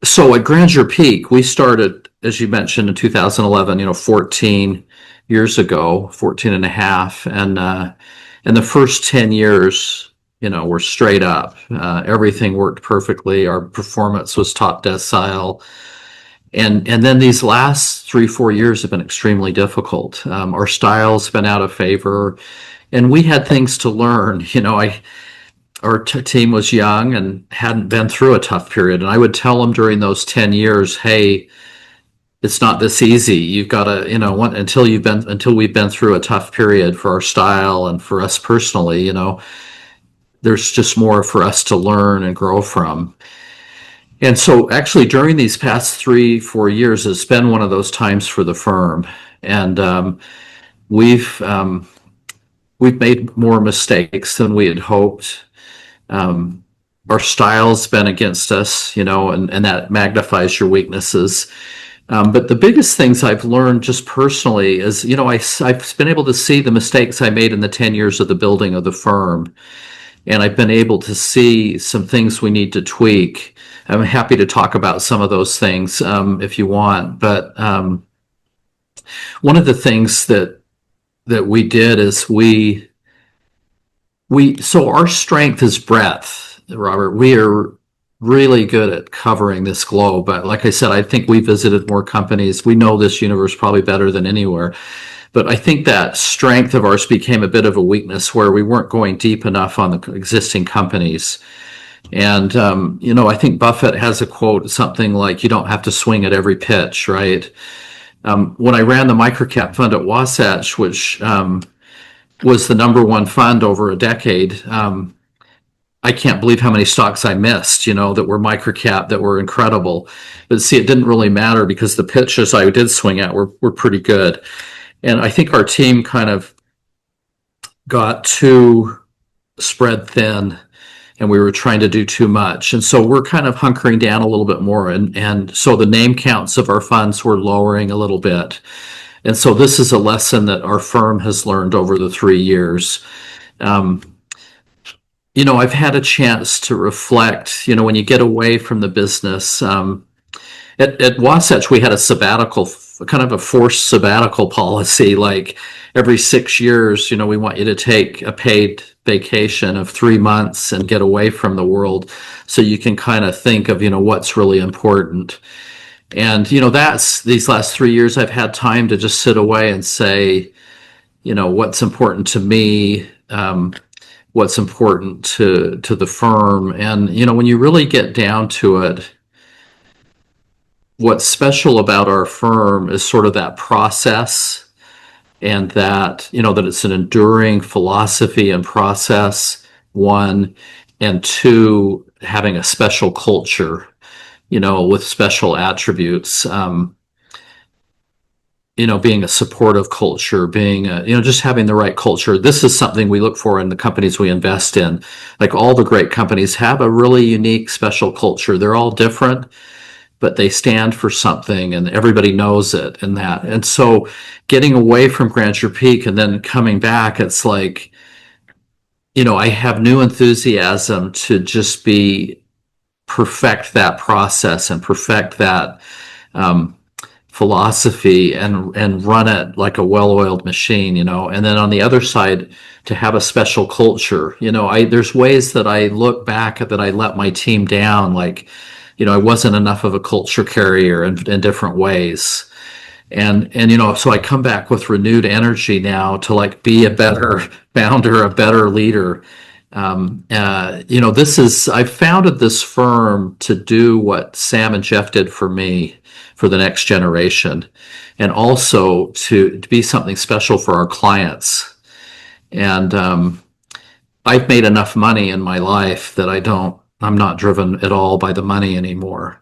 so at Grandeur Peak, we started, as you mentioned, in 2011, 14 years ago, 14 and a half. And in the first 10 years, we're straight up. Everything worked perfectly. Our performance was top decile. And then these last 3-4 years have been extremely difficult. Our style's been out of favor, and we had things to learn. Our team was young and hadn't been through a tough period. And I would tell them during those 10 years, "Hey, it's not this easy. You've got to, until we've been through a tough period for our style and for us personally, there's just more for us to learn and grow from." And so actually during these past 3, 4 years, it's been one of those times for the firm. And we've we've made more mistakes than we had hoped. Our style's been against us, and that magnifies your weaknesses. But the biggest things I've learned just personally is, I've been able to see the mistakes I made in the 10 years of the building of the firm. And I've been able to see some things we need to tweak. I'm happy to talk about some of those things if you want. But one of the things that we did is so our strength is breadth, Robert. We are really good at covering this globe. But like I said, I think we visited more companies. We know this universe probably better than anywhere. But I think that strength of ours became a bit of a weakness where we weren't going deep enough on the existing companies. And, I think Buffett has a quote, something like, you don't have to swing at every pitch, right? When I ran the MicroCap fund at Wasatch, which was the number one fund over a decade, I can't believe how many stocks I missed, that were microcap, that were incredible. But see, it didn't really matter because the pitches I did swing at were pretty good. And I think our team kind of got too spread thin and we were trying to do too much. And so we're kind of hunkering down a little bit more. And so the name counts of our funds were lowering a little bit. And so this is a lesson that our firm has learned over the 3 years. I've had a chance to reflect, when you get away from the business. At Wasatch, we had a sabbatical, kind of a forced sabbatical policy. Like every 6 years, we want you to take a paid vacation of 3 months and get away from the world so you can kind of think of, what's really important. And, that's these last 3 years, I've had time to just sit away and say, what's important to me, what's important to the firm. And, when you really get down to it, what's special about our firm is sort of that process, and that, that it's an enduring philosophy and process, one, and two, having a special culture, with special attributes, being a supportive culture, being, just having the right culture. This is something we look for in the companies we invest in. Like all the great companies have a really unique, special culture. They're all different, but they stand for something and everybody knows it and that. And so getting away from Grandeur Peak and then coming back, it's like, I have new enthusiasm to just perfect that process and perfect that philosophy and run it like a well-oiled machine, and then on the other side, to have a special culture. There's ways that I look back at that I let my team down, like, I wasn't enough of a culture carrier in different ways. And so I come back with renewed energy now to like be a better founder, a better leader. I've founded this firm to do what Sam and Jeff did for me for the next generation, and also to be something special for our clients. And I've made enough money in my life that I'm not driven at all by the money anymore.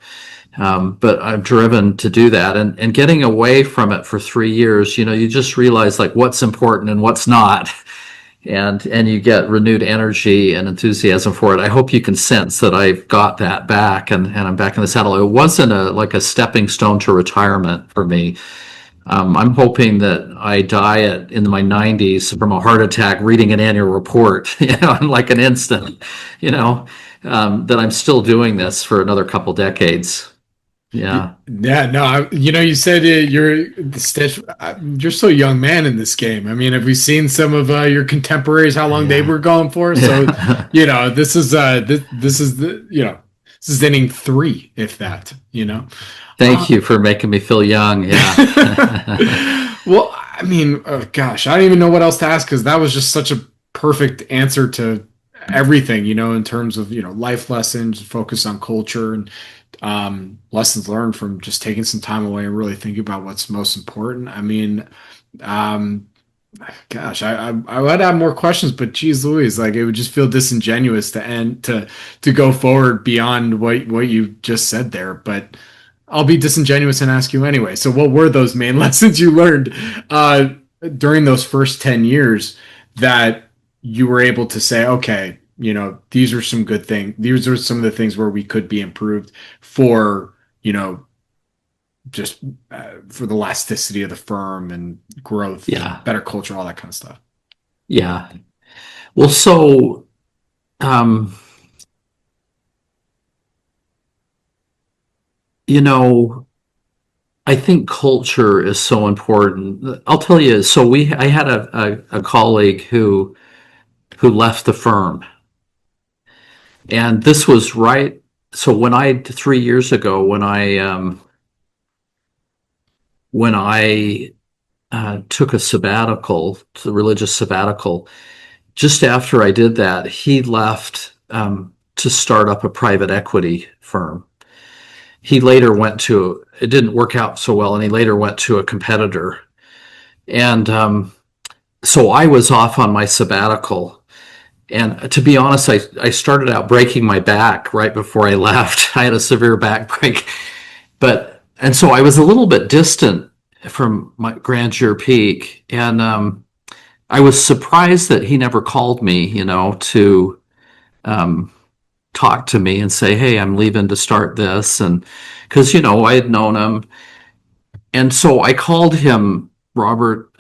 But I'm driven to do that, and getting away from it for 3 years, you just realize like what's important and what's not. And you get renewed energy and enthusiasm for it. I hope you can sense that I've got that back, and I'm back in the saddle. It wasn't like a stepping stone to retirement for me. I'm hoping that I die in my 90s from a heart attack reading an annual report, in like an instant, that I'm still doing this for another couple decades. Yeah. Yeah, no, you said you're so young man in this game. I mean, have we seen some of your contemporaries, how long they were going for? So, this is inning 3, if that, Thank you for making me feel young. Yeah. Well, I mean, gosh, I don't even know what else to ask, because that was just such a perfect answer to everything, in terms of, life lessons, focus on culture, and lessons learned from just taking some time away and really thinking about what's most important. I mean, Gosh, I would have more questions, but geez Louise, like it would just feel disingenuous to end to go forward beyond what you just said there. But I'll be disingenuous and ask you anyway. So what were those main lessons you learned during those first 10 years that you were able to say, okay, these are some good things. These are some of the things where we could be improved for, just for the elasticity of the firm and growth Yeah. and better culture, all that kind of stuff. Yeah. Well, so, um, you know, I think culture is so important. I'll tell you, so I had a colleague who left the firm, and this was right. So 3 years ago, when I took a sabbatical, the religious sabbatical, just after I did that, he left to start up a private equity firm. He later went to, it didn't work out so well, and he later went to a competitor. And so I was off on my sabbatical. And to be honest, I started out breaking my back right before I left. I had a severe back break. And so I was a little bit distant from my Grandeur Peak. And I was surprised that he never called me, to um, talk to me and say, hey, I'm leaving to start this. And because, I had known him. And so I called him, Robert,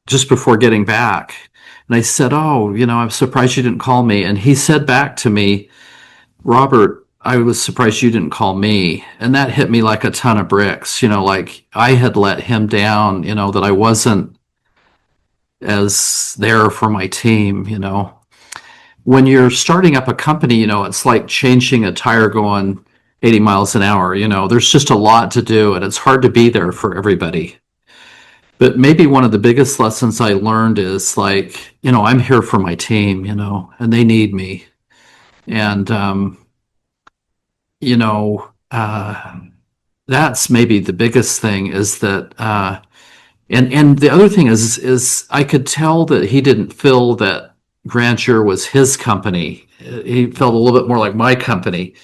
just before getting back. And I said, oh, I'm surprised you didn't call me. And he said back to me, Robert, I was surprised you didn't call me. And that hit me like a ton of bricks, like I had let him down, that I wasn't as there for my team. When you're starting up a company, it's like changing a tire going 80 miles an hour. There's just a lot to do, and it's hard to be there for everybody. But maybe one of the biggest lessons I learned is like, I'm here for my team, and they need me. And, you know, uh, that's maybe the biggest thing is that, and the other thing is I could tell that he didn't feel that Grandeur was his company. He felt a little bit more like my company.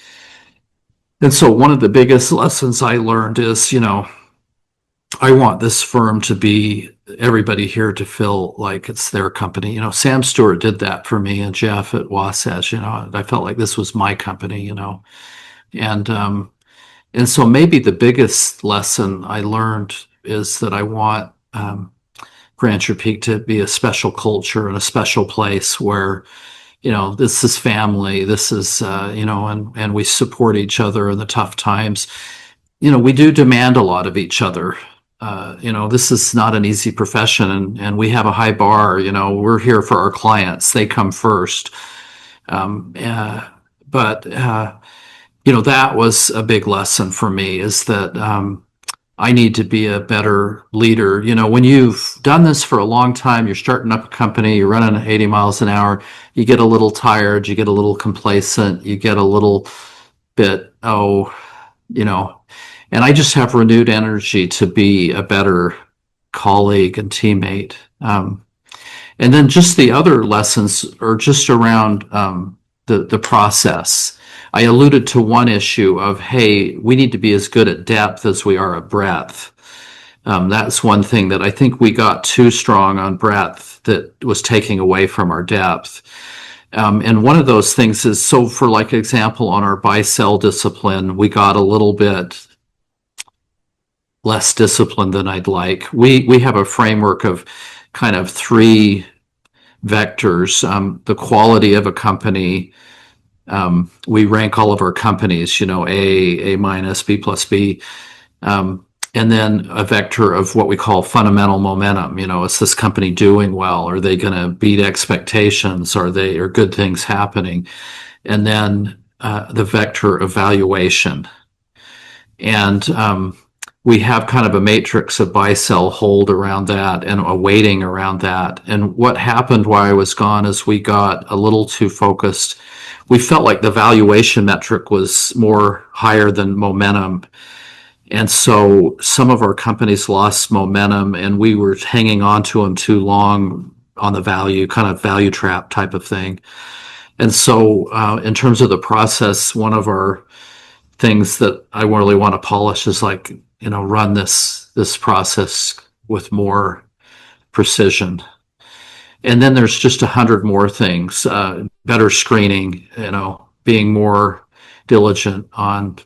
And so one of the biggest lessons I learned is, I want this firm to be everybody here to feel like it's their company. Sam Stewart did that for me, and Jeff at Wasatch. I felt like this was my company. And and so maybe the biggest lesson I learned is that I want Grandeur Peak to be a special culture and a special place where this is family. This is and we support each other in the tough times. We do demand a lot of each other. This is not an easy profession, and we have a high bar. We're here for our clients; they come first. But that was a big lesson for me, is that I need to be a better leader. When you've done this for a long time, you're starting up a company, you're running 80 miles an hour, you get a little tired, you get a little complacent, you get a little bit, and I just have renewed energy to be a better colleague and teammate. And then just the other lessons are just around the process. I alluded to one issue of, hey, we need to be as good at depth as we are at breadth. That's one thing that I think we got too strong on breadth that was taking away from our depth. And one of those things is, so for like example, on our buy-sell discipline, we got a little bit less disciplined than I'd like. We have a framework of kind of three vectors. The quality of a company. We rank all of our companies, A minus, B plus B. And then a vector of what we call fundamental momentum. Is this company doing well? Are they going to beat expectations? Are good things happening? And then the vector of valuation. And we have kind of a matrix of buy, sell, hold around that, and a weighting around that. And what happened while I was gone is we got a little too focused. We felt like the valuation metric was more higher than momentum. And so some of our companies lost momentum, and we were hanging on to them too long on the kind of value trap type of thing. And so in terms of the process, one of our things that I really want to polish is like, run this process with more precision. And then there's just 100 more things, better screening, being more diligent on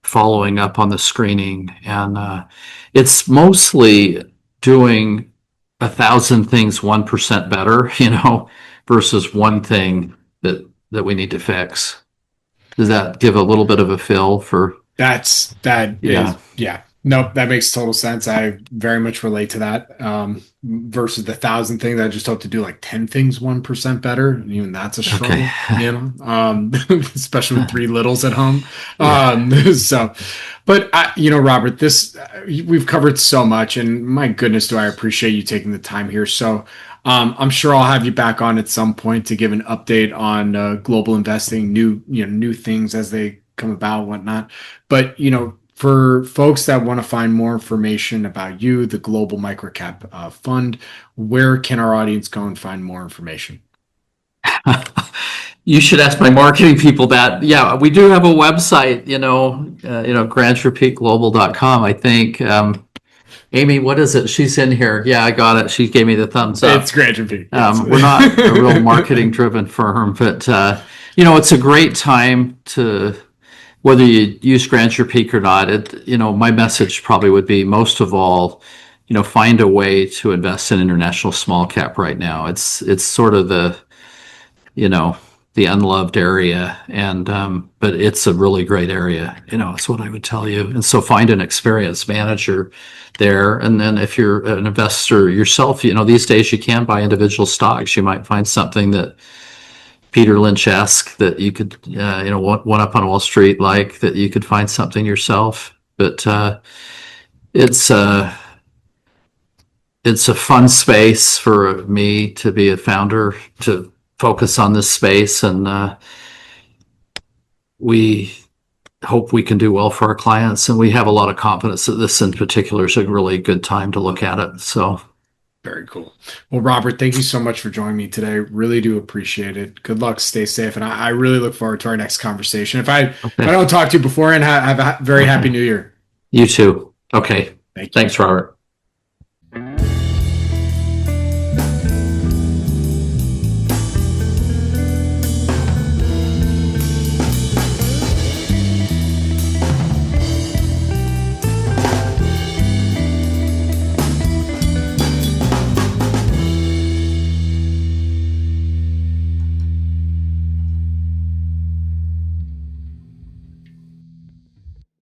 following up on the screening. And it's mostly doing 1,000 things 1% better, versus one thing that we need to fix. Does that give a little bit of a feel for? Yeah. Nope, that makes total sense. I very much relate to that. Versus the 1,000 things, I just hope to do like 10 things 1% better. And even that's a struggle, especially with 3 littles at home. Yeah. But Robert, we've covered so much, and my goodness, do I appreciate you taking the time here. So I'm sure I'll have you back on at some point to give an update on global investing, new things as they come about, whatnot. But for folks that want to find more information about you, the Global MicroCap Fund, where can our audience go and find more information? You should ask my marketing people that. Yeah, we do have a website, grandeur.global.com, I think. Amy, what is it? She's in here. Yeah, I got it. She gave me the thumbs up. It's Grandeur Peak. We're not a real marketing driven firm, but it's a great time to, whether you use Grandeur Peak or not, my message probably would be, most of all, find a way to invest in international small cap right now. It's sort of the unloved area, but it's a really great area. It's what I would tell you. And so find an experienced manager there. And then if you're an investor yourself, these days you can buy individual stocks. You might find something that Peter Lynch-esque that you could, one up on Wall Street, like that you could find something yourself. But it's a fun space for me to be a founder, to focus on this space, and we hope we can do well for our clients. And we have a lot of confidence that this in particular is a really good time to look at it. So. Very cool. Well, Robert, thank you so much for joining me today. Really do appreciate it. Good luck. Stay safe. And I really look forward to our next conversation. If I don't talk to you before, and have a very happy New Year. You too. Okay. Thank you. Thanks, Robert.